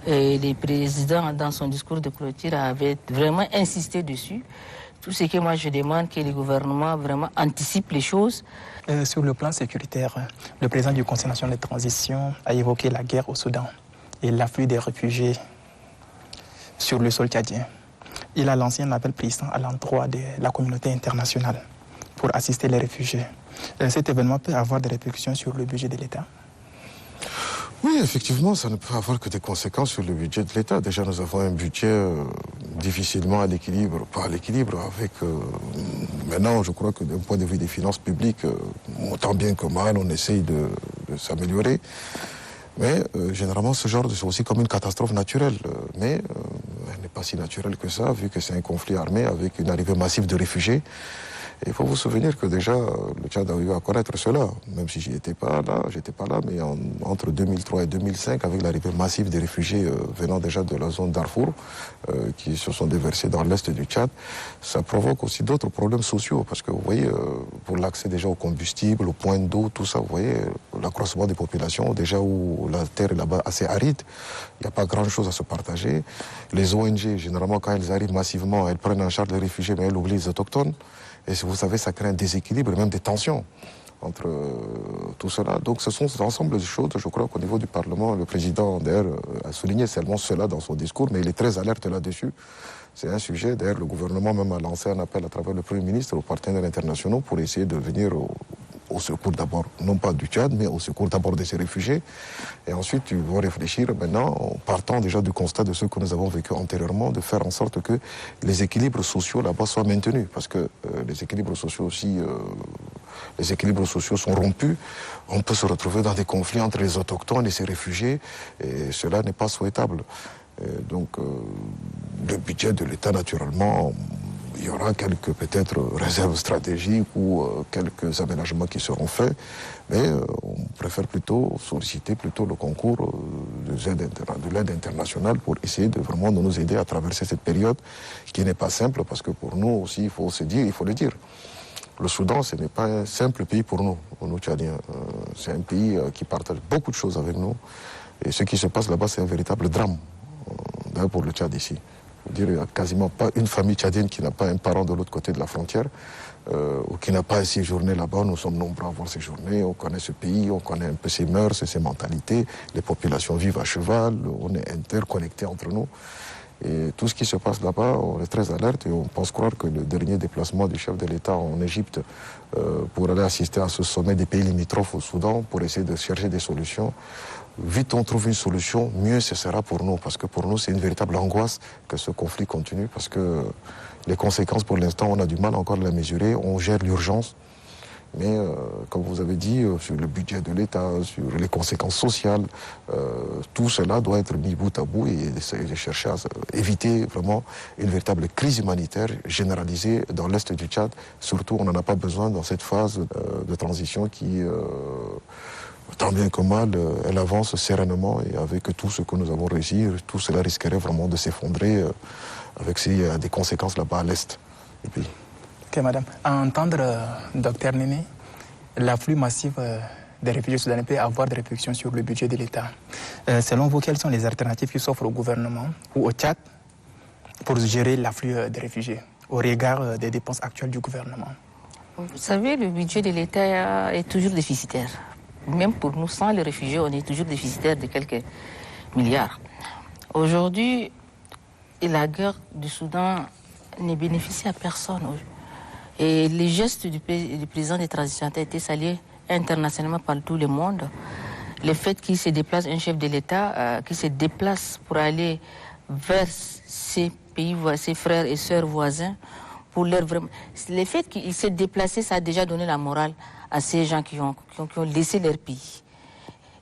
Speaker 3: Et le président, dans son discours de clôture, avait vraiment insisté dessus. Tout ce que moi je demande, que le gouvernement vraiment anticipe les choses.
Speaker 1: Sur le plan sécuritaire, le président du Conseil national de transition a évoqué la guerre au Soudan et l'afflux des réfugiés sur le sol tchadien. Il a lancé un appel puissant à l'endroit de la communauté internationale pour assister les réfugiés. Cet événement peut avoir des répercussions sur le budget de l'État?
Speaker 2: Oui, effectivement, ça ne peut avoir que des conséquences sur le budget de l'État. Déjà, nous avons un budget difficilement à l'équilibre, pas à l'équilibre, avec... maintenant, je crois que d'un point de vue des finances publiques, tant bien que mal, on essaye de s'améliorer. Mais généralement, ce genre, c'est aussi comme une catastrophe naturelle. Mais elle n'est pas si naturelle que ça, vu que c'est un conflit armé avec une arrivée massive de réfugiés. Et il faut vous souvenir que déjà, le Tchad a eu à connaître cela, même si j'étais pas là, mais entre 2003 et 2005, avec l'arrivée massive des réfugiés venant déjà de la zone Darfour, qui se sont déversés dans l'est du Tchad, ça provoque aussi d'autres problèmes sociaux, parce que vous voyez, pour l'accès déjà au combustible, au point d'eau, tout ça, vous voyez, l'accroissement des populations, déjà où la terre est là-bas assez aride, il n'y a pas grand-chose à se partager. Les ONG, généralement, quand elles arrivent massivement, elles prennent en charge les réfugiés, mais elles oublient les autochtones. Et vous savez, ça crée un déséquilibre, même des tensions entre tout cela. Donc ce sont l'ensemble de choses, je crois qu'au niveau du Parlement, le président d'ailleurs a souligné seulement cela dans son discours, mais il est très alerte là-dessus. C'est un sujet, d'ailleurs le gouvernement même a lancé un appel à travers le Premier ministre aux partenaires internationaux pour essayer de venir au secours d'abord, non pas du Tchad, mais au secours d'abord de ces réfugiés. Et ensuite, ils vont réfléchir maintenant, en partant déjà du constat de ce que nous avons vécu antérieurement, de faire en sorte que les équilibres sociaux là-bas soient maintenus. Parce que les équilibres sociaux aussi, les équilibres sociaux sont rompus. On peut se retrouver dans des conflits entre les autochtones et ces réfugiés, et cela n'est pas souhaitable. Donc, le budget de l'État, naturellement, il y aura quelques peut-être réserves stratégiques ou quelques aménagements qui seront faits, mais on préfère plutôt solliciter plutôt le concours de l'aide internationale pour essayer de vraiment nous aider à traverser cette période qui n'est pas simple, parce que pour nous aussi, il faut le dire. Le Soudan, ce n'est pas un simple pays pour nous Tchadiens. C'est un pays qui partage beaucoup de choses avec nous. Et ce qui se passe là-bas, c'est un véritable drame, d'ailleurs pour le Tchad ici. Il n'y a quasiment pas une famille tchadienne qui n'a pas un parent de l'autre côté de la frontière ou qui n'a pas séjourné là-bas. Nous sommes nombreux à avoir séjourné, on connaît ce pays, on connaît un peu ses mœurs et ses mentalités. Les populations vivent à cheval, on est interconnectés entre nous. Et tout ce qui se passe là-bas, on est très alerte et on pense croire que le dernier déplacement du chef de l'État en Égypte pour aller assister à ce sommet des pays limitrophes au Soudan pour essayer de chercher des solutions. Vite on trouve une solution, mieux ce sera pour nous, parce que pour nous c'est une véritable angoisse que ce conflit continue, parce que les conséquences pour l'instant on a du mal encore à les mesurer, on gère l'urgence, mais comme vous avez dit, sur le budget de l'État, sur les conséquences sociales, tout cela doit être mis bout à bout et essayer de chercher à éviter vraiment une véritable crise humanitaire généralisée dans l'est du Tchad. Surtout on n'en a pas besoin dans cette phase de transition qui... tant bien que mal, elle avance sereinement et avec tout ce que nous avons réussi, tout cela risquerait vraiment de s'effondrer avec des conséquences là-bas à l'est du pays.
Speaker 1: Ok, madame. À entendre docteur Néné, l'afflux massif des réfugiés soudanais peut avoir des répercussions sur le budget de l'État. Selon vous, quelles sont les alternatives qui s'offrent au gouvernement ou au Tchad pour gérer l'afflux des réfugiés au regard des dépenses actuelles du gouvernement?
Speaker 3: Vous savez, le budget de l'État est toujours déficitaire. Même pour nous, sans les réfugiés, on est toujours déficitaire de quelques milliards. Aujourd'hui, la guerre du Soudan ne bénéficie à personne. Et les gestes du président de transition ont été salués internationalement par tout le monde. Le fait qu'il se déplace, un chef de l'État, qui se déplace pour aller vers ses pays, ses frères et sœurs voisins, pour leur vraiment... Le fait qu'il s'est déplacé, ça a déjà donné la morale à ces gens qui ont laissé leur pays.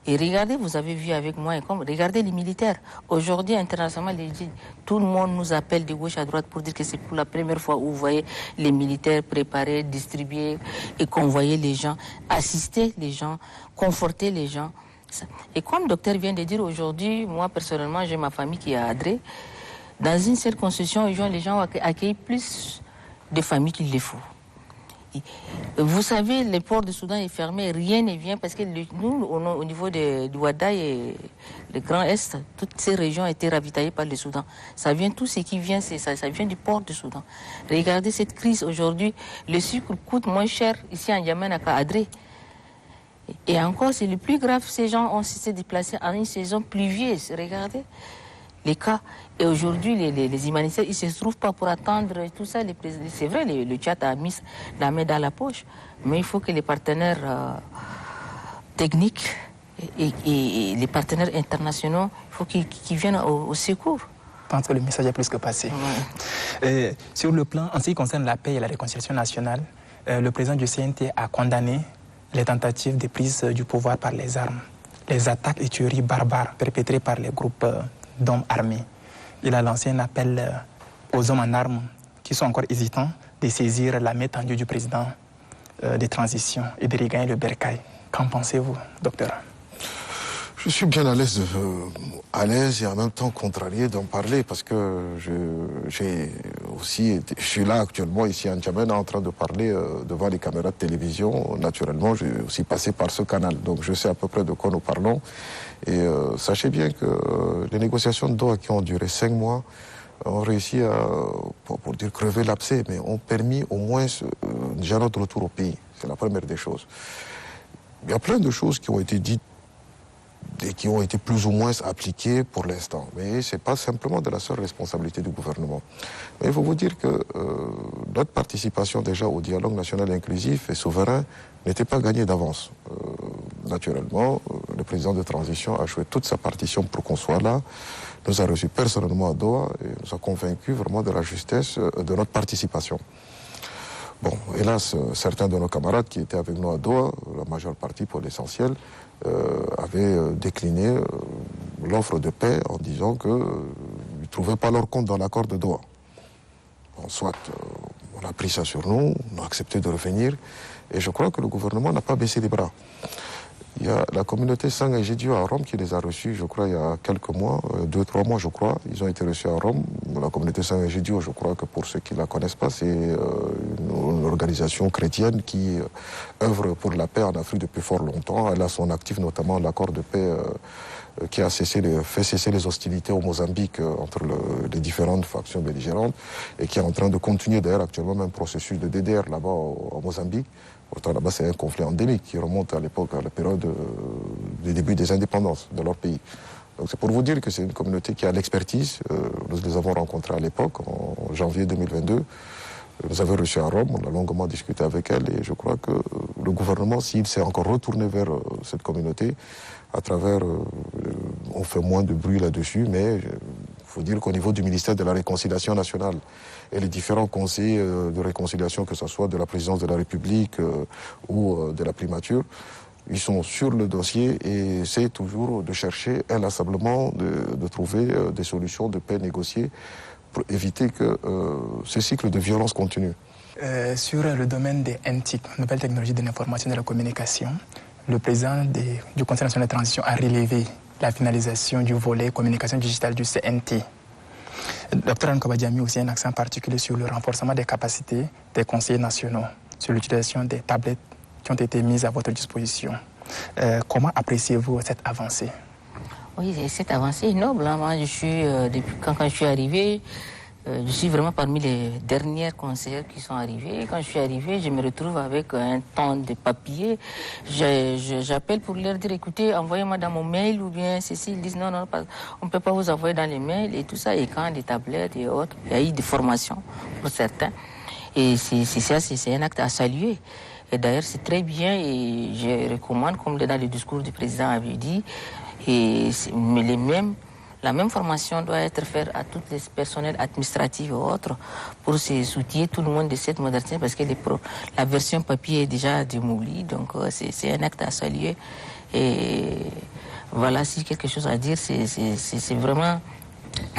Speaker 3: Et regardez, vous avez vu avec moi, regardez les militaires. Aujourd'hui, internationalement, tout le monde nous appelle de gauche à droite pour dire que c'est pour la première fois où vous voyez les militaires préparer, distribuer et convoyer les gens, assister les gens, conforter les gens. Et comme le docteur vient de dire aujourd'hui, moi personnellement, j'ai ma famille qui est à Adré. Dans une circonscription, les gens accueillent plus de familles qu'il les faut. Vous savez, le port de Soudan est fermé, rien ne vient parce que nous, au niveau de Ouada et le Grand Est, toutes ces régions ont été ravitaillées par le Soudan. Ça vient, tout ce qui vient, ça vient du port de Soudan. Regardez cette crise aujourd'hui, le sucre coûte moins cher ici en Yémen qu'à Adré. Et encore, c'est le plus grave, ces gens ont s'est déplacés en une saison pluvieuse. Regardez les cas. Et aujourd'hui, les humanitaires, ils ne se trouvent pas pour attendre tout ça. C'est vrai, le Tchad a mis la main dans la poche, mais il faut que les partenaires techniques et les partenaires internationaux, il faut qu'ils viennent au secours.
Speaker 1: Je pense que le message est plus que passé. Ouais. Sur le plan, en ce qui concerne la paix et la réconciliation nationale, le président du CNT a condamné les tentatives de prise du pouvoir par les armes, les attaques et tueries barbares perpétrées par les groupes d'hommes armés. Il a lancé un appel aux hommes en armes qui sont encore hésitants de saisir la main tendue du président de transition et de regagner le bercail. Qu'en pensez-vous, docteur?
Speaker 2: Je suis bien à l'aise et en même temps contrarié d'en parler parce que je suis là actuellement ici à N'Djamena en train de parler devant les caméras de télévision. Naturellement, j'ai aussi passé par ce canal, donc je sais à peu près de quoi nous parlons. Et sachez bien que les négociations de Doha qui ont duré 5 mois ont réussi à, pour dire crever l'abcès, mais ont permis au moins déjà notre retour au pays. C'est la première des choses. Il y a plein de choses qui ont été dites et qui ont été plus ou moins appliquées pour l'instant. Mais ce n'est pas simplement de la seule responsabilité du gouvernement. Mais il faut vous dire que notre participation déjà au dialogue national inclusif et souverain n'était pas gagnée d'avance. Naturellement, le président de transition a joué toute sa partition pour qu'on soit là, nous a reçus personnellement à Doha et nous a convaincus vraiment de la justesse de notre participation. Bon, hélas, certains de nos camarades qui étaient avec nous à Doha, la majeure partie pour l'essentiel, avaient décliné l'offre de paix en disant qu'ils ne trouvaient pas leur compte dans l'accord de Doha. Bon, soit on a pris ça sur nous, on a accepté de revenir, et je crois que le gouvernement n'a pas baissé les bras. Il y a la communauté Sangha et Gédio à Rome qui les a reçus, je crois, il y a quelques mois, 2-3 mois, je crois. Ils ont été reçus à Rome. La communauté Sangha et Gédio, je crois que pour ceux qui ne la connaissent pas, c'est une organisation chrétienne qui œuvre pour la paix en Afrique depuis fort longtemps. Elle a son actif notamment l'accord de paix qui a fait cesser les hostilités au Mozambique entre les différentes factions belligérantes et qui est en train de continuer d'ailleurs actuellement un processus de DDR là-bas au Mozambique. Pourtant, là-bas, c'est un conflit endémique qui remonte à l'époque, à la période du début des indépendances de leur pays. Donc c'est pour vous dire que c'est une communauté qui a l'expertise. Nous les avons rencontrés à l'époque, en janvier 2022. Nous avons reçu à Rome, on a longuement discuté avec elle et je crois que le gouvernement, s'il s'est encore retourné vers cette communauté, à travers, on fait moins de bruit là-dessus, mais il faut dire qu'au niveau du ministère de la Réconciliation nationale et les différents conseils de réconciliation, que ce soit de la présidence de la République ou de la primature, ils sont sur le dossier et essaient toujours de chercher inlassablement de trouver des solutions de paix négociées pour éviter que ce cycle de violence continue.
Speaker 1: Sur le domaine des NTIC, nouvelles technologies de l'information et de la communication, le président du Conseil national de transition a relevé la finalisation du volet communication digitale du CNT. Dr Laurent Kabadi a mis aussi un accent particulier sur le renforcement des capacités des conseillers nationaux, sur l'utilisation des tablettes qui ont été mises à votre disposition. Comment appréciez-vous cette avancée?
Speaker 3: Oui, cette avancée est noble. Hein. Moi, depuis quand je suis arrivé, je suis vraiment parmi les dernières conseillères qui sont arrivées. Quand je suis arrivé, je me retrouve avec un ton de papier. J'appelle pour leur dire, écoutez, envoyez-moi dans mon mail ou bien ceci. Ils disent, non, on ne peut pas vous envoyer dans les mails et tout ça. Et quand des tablettes et autres, il y a eu des formations pour certains. Et c'est un acte à saluer. Et d'ailleurs, c'est très bien et je recommande, comme dans le discours du président avait dit, la même formation doit être faite à tous les personnels administratifs et autres pour s'outiller tout le monde de cette modernité parce que la version papier est déjà démolie, donc c'est un acte à saluer. Et voilà, si quelque chose à dire, c'est vraiment...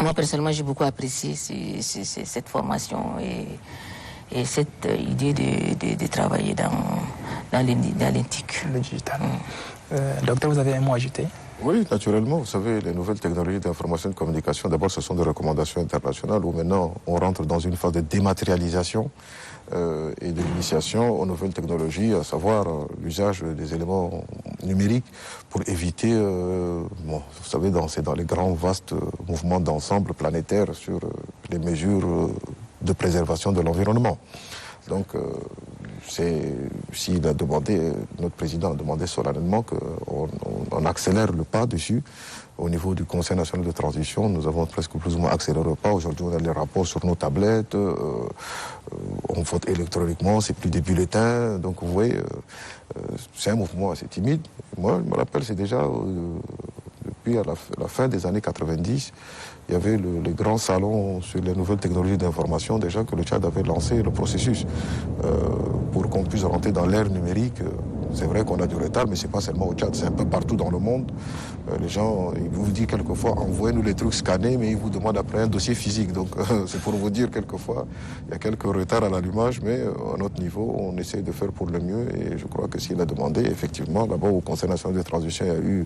Speaker 3: Moi, personnellement, j'ai beaucoup apprécié cette formation et cette idée de travailler dans l'INTIC.
Speaker 1: Le digital. Docteur, vous avez un mot à ajouter?
Speaker 2: Oui, naturellement. Vous savez, les nouvelles technologies d'information et de communication, d'abord, ce sont des recommandations internationales où maintenant, on rentre dans une phase de dématérialisation et de l'initiation aux nouvelles technologies, à savoir l'usage des éléments numériques pour éviter, vous savez, c'est dans les grands, vastes mouvements d'ensemble planétaires sur les mesures de préservation de l'environnement. Donc, s'il a demandé, notre président a demandé solennellement qu'on accélère le pas dessus. Au niveau du Conseil national de transition, nous avons presque plus ou moins accéléré le pas. Aujourd'hui, on a les rapports sur nos tablettes, on vote électroniquement, c'est plus des bulletins. Donc, vous voyez, c'est un mouvement assez timide. Moi, je me rappelle, c'est déjà depuis la fin des années 90, il y avait le grand salon sur les nouvelles technologies d'information, déjà que le Tchad avait lancé le processus pour qu'on puisse rentrer dans l'ère numérique. C'est vrai qu'on a du retard, mais ce n'est pas seulement au Tchad, c'est un peu partout dans le monde. Les gens, ils vous disent quelquefois, envoyez-nous les trucs scannés, mais ils vous demandent après un dossier physique. Donc c'est pour vous dire quelquefois, il y a quelques retards à l'allumage, mais à notre niveau, on essaie de faire pour le mieux. Et je crois que s'il a demandé, effectivement, d'abord au Conseil national de transition, il y a eu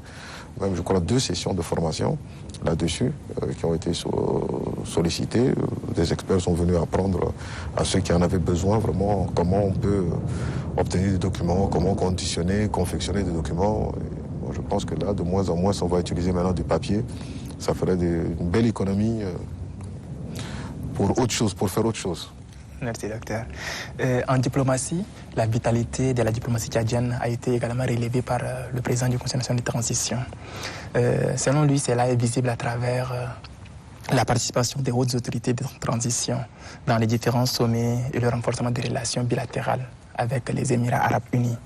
Speaker 2: même, je crois, 2 sessions de formation là-dessus qui ont été sollicitées. Des experts sont venus apprendre à ceux qui en avaient besoin vraiment comment on peut obtenir des documents, comment conditionner, confectionner des documents. Et moi, je pense que là, de moins en moins, on va utiliser maintenant du papier. Ça ferait une belle économie pour autre chose, pour faire autre chose.
Speaker 1: Merci, docteur. En diplomatie, la vitalité de la diplomatie tchadienne a été également relevée par le président du Conseil national de transition. Selon lui, cela est visible à travers la participation des hautes autorités de transition dans les différents sommets et le renforcement des relations bilatérales avec les Émirats arabes unis.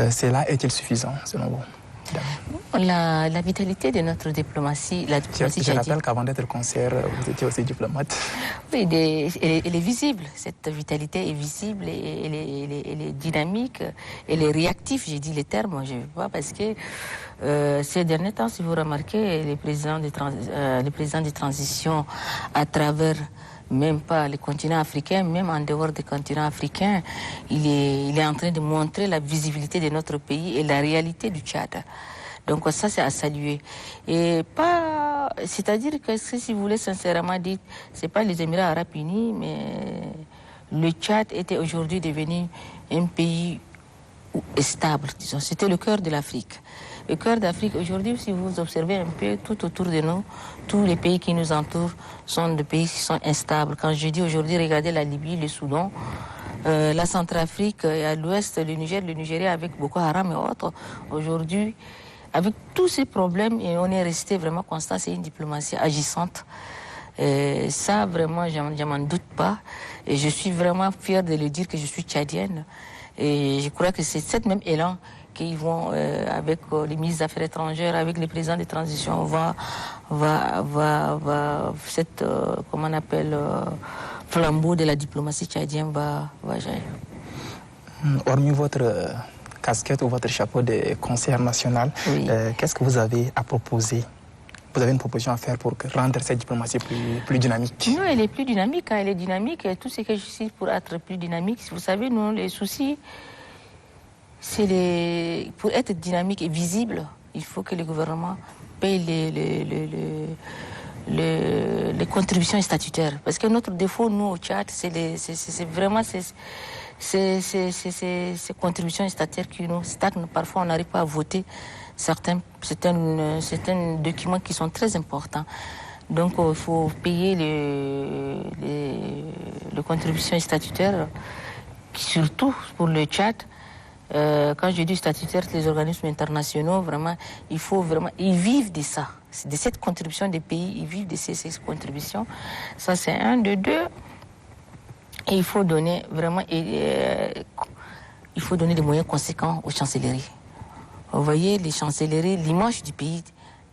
Speaker 1: Cela est-il suffisant, selon vous?
Speaker 3: La vitalité de notre diplomatie, la diplomatie
Speaker 1: Je rappelle qu'avant d'être conseillère, vous étiez aussi diplomate.
Speaker 3: Oui, elle est visible. Cette vitalité est visible, et elle est dynamique, elle est réactive. J'ai dit les termes, je ne veux pas, parce que ces derniers temps, si vous remarquez, les présidents de transition à travers même pas les continents africains, même en dehors des continents africains, il est en train de montrer la visibilité de notre pays et la réalité du Tchad. Donc ça, c'est à saluer. Et pas, c'est-à-dire que si vous voulez sincèrement dire, c'est pas les Émirats arabes unis, mais le Tchad était aujourd'hui devenu un pays stable, disons. C'était le cœur de l'Afrique. Le cœur d'Afrique, aujourd'hui, si vous observez un peu tout autour de nous, tous les pays qui nous entourent sont des pays qui sont instables. Quand je dis aujourd'hui, regardez la Libye, le Soudan, la Centrafrique, à l'ouest, le Niger, le Nigeria avec Boko Haram et autres. Aujourd'hui, avec tous ces problèmes, et on est resté vraiment constant, c'est une diplomatie agissante. Et ça, vraiment, je m'en doute pas. Et je suis vraiment fière de le dire que je suis tchadienne. Et je crois que c'est cette même élan qu'ils vont, avec les ministres des Affaires étrangères, avec les présidents de transition, cette, comment on appelle, flambeau de la diplomatie tchadienne va jaillir.
Speaker 1: Hormis votre casquette ou votre chapeau de conseillère national, oui. Qu'est-ce que vous avez à proposer? Vous avez une proposition à faire pour rendre cette diplomatie plus dynamique?
Speaker 3: Non, elle est plus dynamique. Elle est dynamique. Tout ce que je suis pour être plus dynamique, vous savez, nous, les soucis, c'est pour être dynamique et visible, il faut que le gouvernement paye les contributions statutaires. Parce que notre défaut, nous, au Tchad, c'est vraiment ces contributions statutaires qui nous stagnent. Parfois, on n'arrive pas à voter certains documents qui sont très importants. Donc, il faut payer les contributions statutaires, surtout pour le Tchad. Quand je dis statutaire, les organismes internationaux, vraiment, ils vivent de ça. De cette contribution des pays, ils vivent de ces contributions. Ça, c'est un, de deux. Et il faut donner vraiment, il faut donner des moyens conséquents aux chancelleries. Vous voyez, les chancelleries, l'image du pays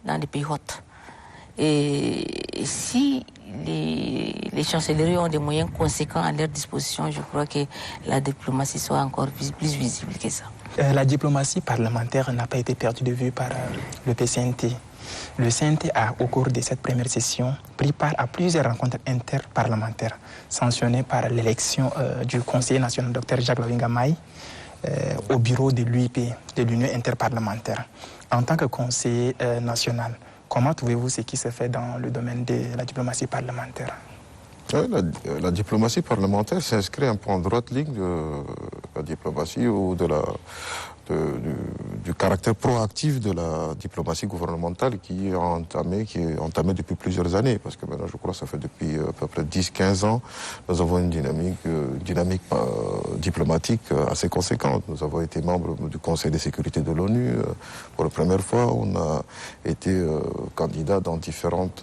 Speaker 3: dans les pays hôtes. Et si les chancelleries ont des moyens conséquents à leur disposition, je crois que la diplomatie soit encore plus visible que ça.
Speaker 1: La diplomatie parlementaire n'a pas été perdue de vue par le PCNT. Le CNT a, au cours de cette première session, pris part à plusieurs rencontres interparlementaires, sanctionnées par l'élection du conseiller national, Dr Jacques Lawinga-Maï, au bureau de l'UIP, de l'Union interparlementaire. En tant que conseiller national, comment trouvez-vous ce qui se fait dans le domaine de la diplomatie parlementaire?
Speaker 2: La diplomatie parlementaire s'inscrit un peu en droite ligne de la diplomatie ou du caractère proactif de la diplomatie gouvernementale qui est entamée depuis plusieurs années. Parce que maintenant, je crois que ça fait depuis à peu près 10-15 ans, nous avons une dynamique diplomatique assez conséquente. Nous avons été membres du Conseil de sécurité de l'ONU. Pour la première fois, on a été candidat dans différentes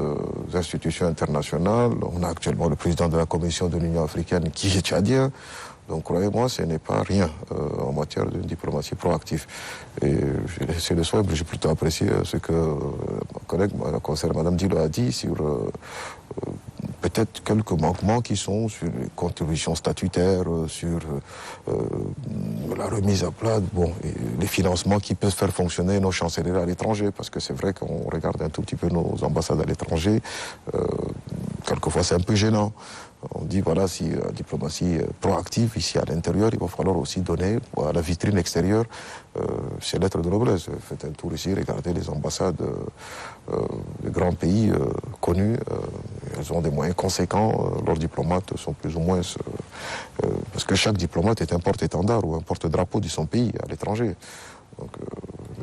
Speaker 2: institutions internationales. On a actuellement le président de la Commission de l'Union africaine qui est tchadien. Donc, croyez-moi, ce n'est pas rien en matière de diplomatie proactive. Et c'est le soir, j'ai plutôt apprécié ce que ma collègue, la conseillère Madame Dilo, a dit sur peut-être quelques manquements qui sont sur les contributions statutaires, sur la remise à plat, les financements qui peuvent faire fonctionner nos chancelleries à l'étranger, parce que c'est vrai qu'on regarde un tout petit peu nos ambassades à l'étranger, quelquefois c'est un peu gênant. On dit, voilà, si la diplomatie proactive ici à l'intérieur, il va falloir aussi donner à la vitrine extérieure ces lettres de noblesse. Faites un tour ici, regardez les ambassades des grands pays connus. Elles ont des moyens conséquents. Leurs diplomates sont plus ou moins... parce que chaque diplomate est un porte-étendard ou un porte-drapeau de son pays à l'étranger. Donc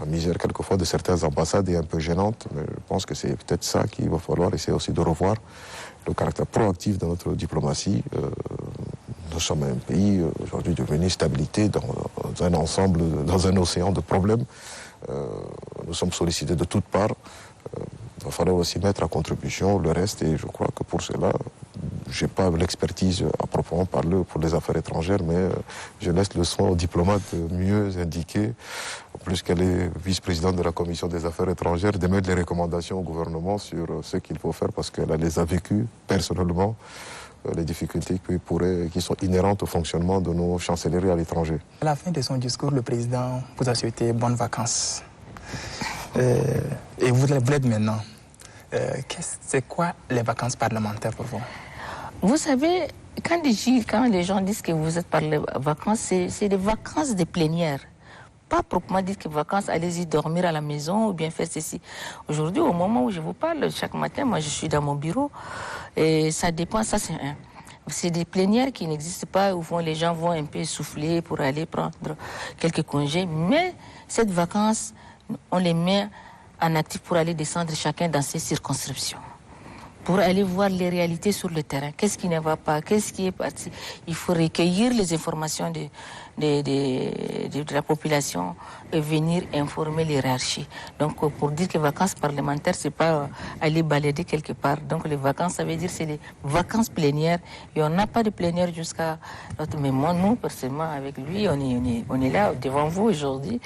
Speaker 2: la misère quelquefois de certaines ambassades est un peu gênante, mais je pense que c'est peut-être ça qu'il va falloir essayer aussi de revoir, le caractère proactif de notre diplomatie. Nous sommes un pays aujourd'hui devenu stabilité dans un ensemble, dans un océan de problèmes. Nous sommes sollicités de toutes parts. Il va falloir aussi mettre à contribution le reste, et je crois que pour cela, je n'ai pas l'expertise à proprement parler pour les affaires étrangères, mais je laisse le soin aux diplomates mieux indiqués, en plus qu'elle est vice-présidente de la Commission des affaires étrangères, d'émettre des recommandations au gouvernement sur ce qu'il faut faire, parce qu'elle les a vécues personnellement, les difficultés qui sont inhérentes au fonctionnement de nos chancelleries à l'étranger.
Speaker 1: À la fin de son discours, le président vous a souhaité bonnes vacances. Et vous l'êtes maintenant. C'est quoi les vacances parlementaires pour vous?
Speaker 3: Vous savez, quand les gens disent que vous êtes par les vacances, c'est des vacances de plénière. Pas proprement dire que vacances, allez-y dormir à la maison ou bien faire ceci. Aujourd'hui, au moment où je vous parle, chaque matin, moi je suis dans mon bureau et ça dépend, ça c'est un. C'est des plénières qui n'existent pas, où les gens vont un peu souffler pour aller prendre quelques congés. Mais cette vacances, on les met en actif pour aller descendre chacun dans ses circonscriptions, pour aller voir les réalités sur le terrain. Qu'est-ce qui ne va pas? Qu'est-ce qui est parti? Il faut recueillir les informations de la population et venir informer les hiérarchies. Donc, pour dire que les vacances parlementaires, c'est pas aller balader quelque part. Donc, les vacances, ça veut dire c'est les vacances plénières. Et on n'a pas de plénière jusqu'à l'autre. Mais moi, nous, personnellement, avec lui, on est là devant vous aujourd'hui.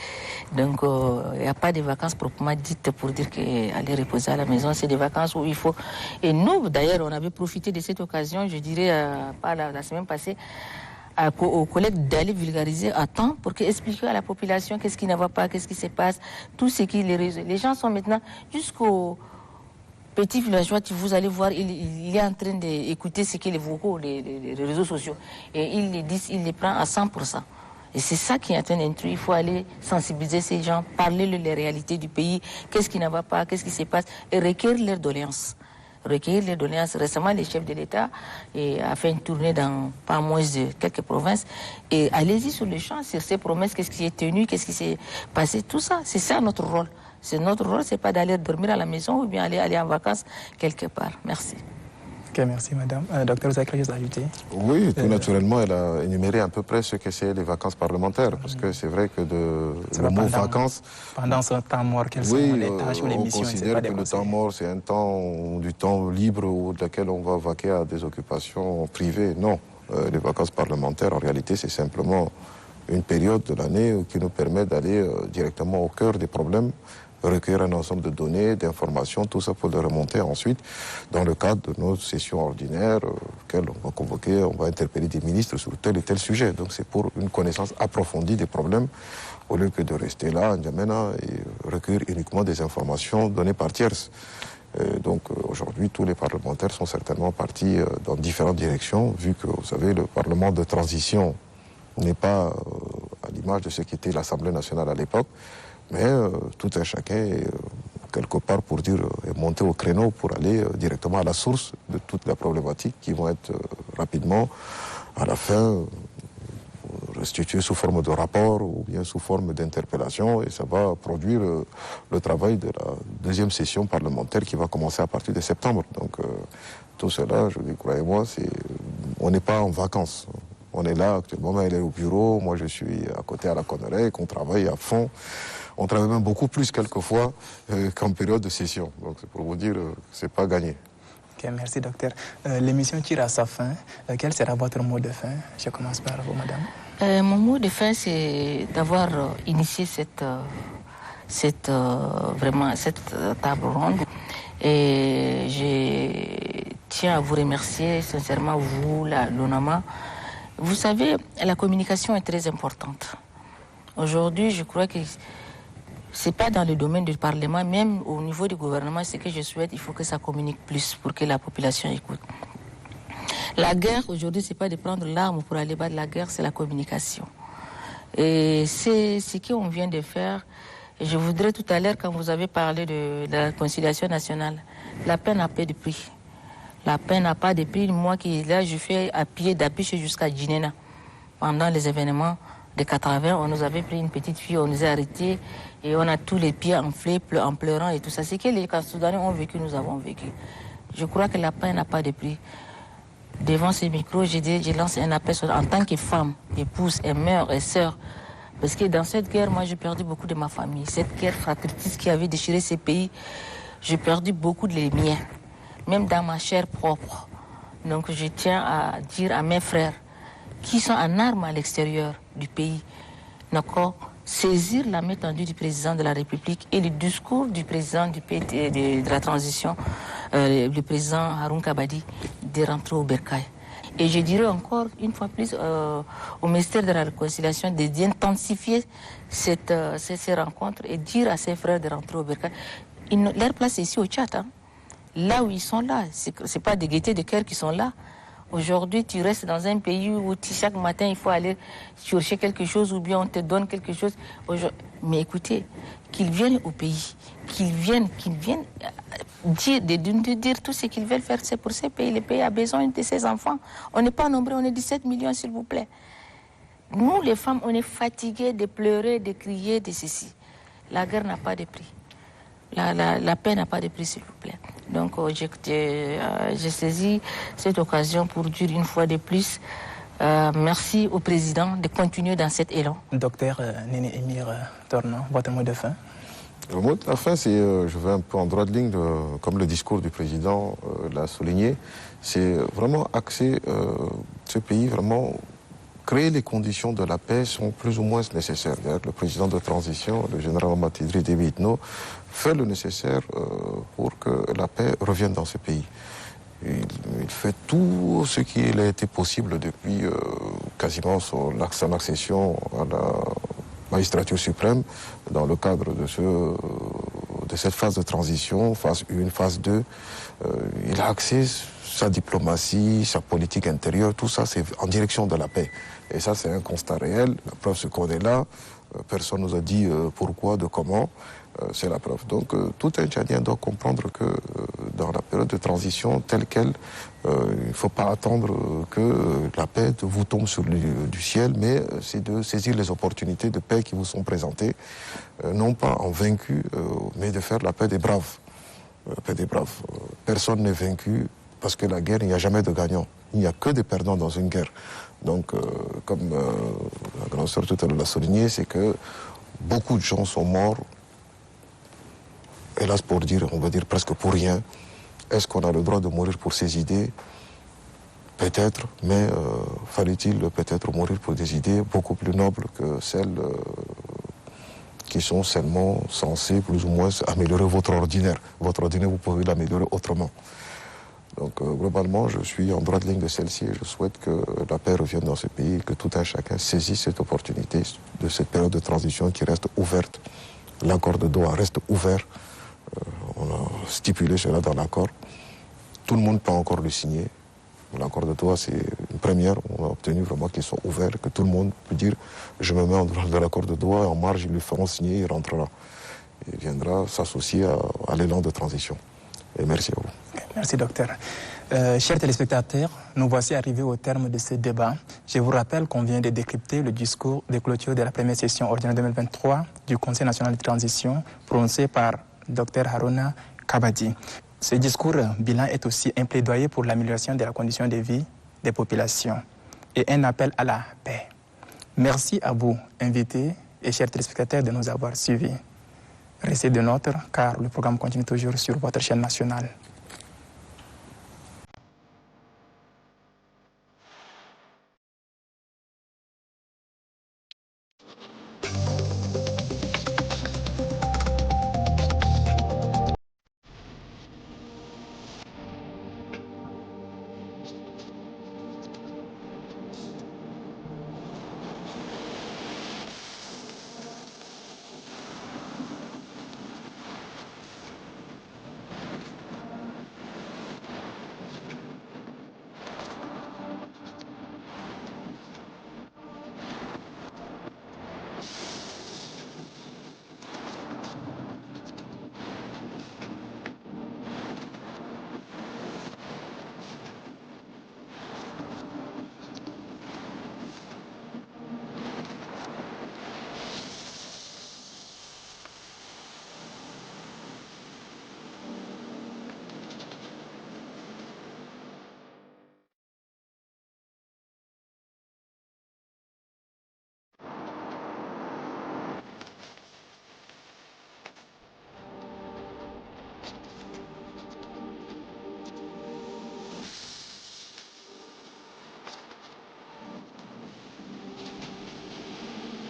Speaker 3: Donc, il n'y a pas de vacances proprement dites pour dire qu'aller reposer à la maison, c'est des vacances où il faut... Et nous, d'ailleurs, on avait profité de cette occasion, je dirais, pas la semaine passée, aux collègues d'aller vulgariser à temps pour expliquer à la population qu'est-ce qui ne va pas, qu'est-ce qui se passe, tout ce qui les gens sont maintenant jusqu'au petit villageois, vous allez voir, il est en train d'écouter ce que les vocaux, les réseaux sociaux, et il les prend à 100%. Et c'est ça qui est en train d'introduire. Il faut aller sensibiliser ces gens, parler les réalités du pays, qu'est-ce qui ne va pas, qu'est-ce qui se passe, et recueillir leurs doléances. Récemment, le chef de l'État a fait une tournée dans pas moins de quelques provinces. Et allez-y sur le champ, sur ces promesses, qu'est-ce qui est tenu, qu'est-ce qui s'est passé, tout ça. C'est ça notre rôle. Notre rôle, c'est pas d'aller dormir à la maison ou bien aller en vacances quelque part. Merci.
Speaker 1: Ok, merci madame. Docteur, vous avez quelque chose à ajouter?
Speaker 2: Oui, tout naturellement, elle a énuméré à peu près ce que c'est les vacances parlementaires, parce que c'est vrai que le mot vacances...
Speaker 1: Pendant ce temps mort, quelles sont les tâches ou les missions?
Speaker 2: On considère que le temps mort, c'est un temps, du temps libre ou de laquelle on va vaquer à des occupations privées. Non, les vacances parlementaires, en réalité, c'est simplement une période de l'année qui nous permet d'aller directement au cœur des problèmes, recueillir un ensemble de données, d'informations, tout ça pour les remonter ensuite dans le cadre de nos sessions ordinaires auxquelles on va convoquer, on va interpeller des ministres sur tel et tel sujet. Donc c'est pour une connaissance approfondie des problèmes au lieu que de rester là en N'Djamena et recueillir uniquement des informations données par tierces. Donc aujourd'hui, tous les parlementaires sont certainement partis dans différentes directions, vu que, vous savez, le Parlement de transition n'est pas à l'image de ce qu'était l'Assemblée nationale à l'époque, mais tout un chacun est quelque part pour dire est monté au créneau pour aller directement à la source de toute la problématique qui vont être rapidement à la fin restituées sous forme de rapport ou bien sous forme d'interpellation, et ça va produire le travail de la deuxième session parlementaire qui va commencer à partir de septembre. Donc tout cela, je dis, croyez-moi, on n'est pas en vacances. On est là actuellement, elle est au bureau, moi je suis à côté à la Connerec, on travaille à fond. On travaille même beaucoup plus quelquefois qu'en période de session. Donc c'est pour vous dire que c'est pas gagné.
Speaker 1: Ok, merci docteur. L'émission tire à sa fin. Quel sera votre mot de fin? Je commence par vous, madame.
Speaker 3: Mon mot de fin, c'est d'avoir initié cette table ronde. Et je tiens à vous remercier sincèrement, vous, l'ONAMA. Vous savez, la communication est très importante. Aujourd'hui, je crois que ce n'est pas dans le domaine du Parlement, même au niveau du gouvernement, ce que je souhaite, il faut que ça communique plus pour que la population écoute. La guerre, aujourd'hui, ce n'est pas de prendre l'arme pour aller battre la guerre, c'est la communication. Et c'est ce qu'on vient de faire. Et je voudrais tout à l'heure, quand vous avez parlé de la réconciliation nationale, la paix n'a pas de prix. La paix n'a pas de prix. Moi, là, je fais à pied d'Apiche jusqu'à Djinena. Pendant les événements de 80, on nous avait pris une petite fille, on nous a arrêtés et on a tous les pieds enflés, en pleurant et tout ça. C'est que les Soudanais ont vécu, nous avons vécu. Je crois que la paix n'a pas de prix. Devant ces micros, je lance un appel en tant que femme, épouse, et mère et sœur. Parce que dans cette guerre, moi, j'ai perdu beaucoup de ma famille. Cette guerre fratricide qui avait déchiré ces pays, j'ai perdu beaucoup de les miens, même dans ma chair propre. Donc, je tiens à dire à mes frères qui sont en armes à l'extérieur du pays, d'accord, saisir la main tendue du président de la République et le discours du président de la transition, le président Haroun Kabadi, de rentrer au Bercail. Et je dirais encore une fois plus au ministère de la Réconciliation d'intensifier ces rencontres et dire à ses frères de rentrer au Bercail. Leur place est ici au Tchad. Hein. Là où ils sont là, ce n'est pas des gaietés de cœur qui sont là. Aujourd'hui, tu restes dans un pays où chaque matin, il faut aller chercher quelque chose ou bien on te donne quelque chose. Mais écoutez, qu'ils viennent au pays, qu'ils viennent dire tout ce qu'ils veulent faire, c'est pour ces pays. Le pays a besoin de ses enfants. On n'est pas nombreux, on est 17 millions, s'il vous plaît. Nous, les femmes, on est fatiguées de pleurer, de crier, de ceci. La guerre n'a pas de prix. La paix n'a pas de prix, s'il vous plaît. Donc, j'ai saisi cette occasion pour dire une fois de plus merci au président de continuer dans cet élan.
Speaker 1: Docteur Néné Émir Torno, votre mot de fin.
Speaker 2: Le mot de la fin, c'est, je vais un peu en droit de ligne, comme le discours du président l'a souligné, c'est vraiment axer ce pays, vraiment créer les conditions de la paix sont plus ou moins nécessaires. Le président de transition, le général Matidri Déby Itno, fait le nécessaire pour que la paix revienne dans ce pays. Il fait tout ce qu'il a été possible depuis quasiment son accession à la magistrature suprême dans le cadre de cette phase de transition, phase 1, phase 2. Il a axé sa diplomatie, sa politique intérieure, tout ça c'est en direction de la paix. Et ça c'est un constat réel, la preuve c'est qu'on est là, personne ne nous a dit pourquoi, de comment, c'est la preuve. Donc tout un Tchadien doit comprendre que dans la période de transition telle qu'elle, il ne faut pas attendre que la paix vous tombe du ciel, mais c'est de saisir les opportunités de paix qui vous sont présentées, non pas en vaincu, mais de faire la paix des braves. La paix des braves. Personne n'est vaincu, parce que la guerre, il n'y a jamais de gagnant. Il n'y a que des perdants dans une guerre. Donc, comme la grande sœur tout à l'heure l'a souligné, c'est que beaucoup de gens sont morts, hélas pour dire, on va dire presque pour rien. Est-ce qu'on a le droit de mourir pour ses idées? Peut-être, mais fallait-il peut-être mourir pour des idées beaucoup plus nobles que celles qui sont seulement censées plus ou moins améliorer votre ordinaire. Votre ordinaire, vous pouvez l'améliorer autrement. Donc globalement, je suis en droite ligne de celle-ci et je souhaite que la paix revienne dans ce pays, que tout un chacun saisisse cette opportunité de cette période de transition qui reste ouverte. L'accord de Doha reste ouvert. On a stipulé cela dans l'accord. Tout le monde peut encore le signer. L'accord de Doha, c'est une première. On a obtenu vraiment qu'il soit ouvert, que tout le monde peut dire je me mets en droit de l'accord de Doha et en marge, ils lui feront signer, il rentrera. Il viendra s'associer à l'élan de transition. Et merci à vous.
Speaker 1: Merci, docteur. Chers téléspectateurs, nous voici arrivés au terme de ce débat. Je vous rappelle qu'on vient de décrypter le discours de clôture de la première session ordinaire 2023 du Conseil national de transition prononcé par Dr Harouna Kabadi. Ce discours bilan est aussi un plaidoyer pour l'amélioration de la condition de vie des populations et un appel à la paix. Merci à vous, invités et chers téléspectateurs, de nous avoir suivis. Restez de nôtres, car le programme continue toujours sur votre chaîne nationale.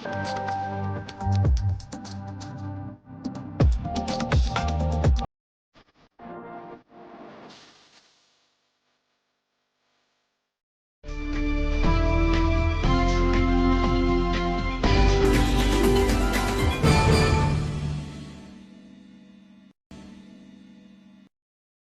Speaker 1: revoir.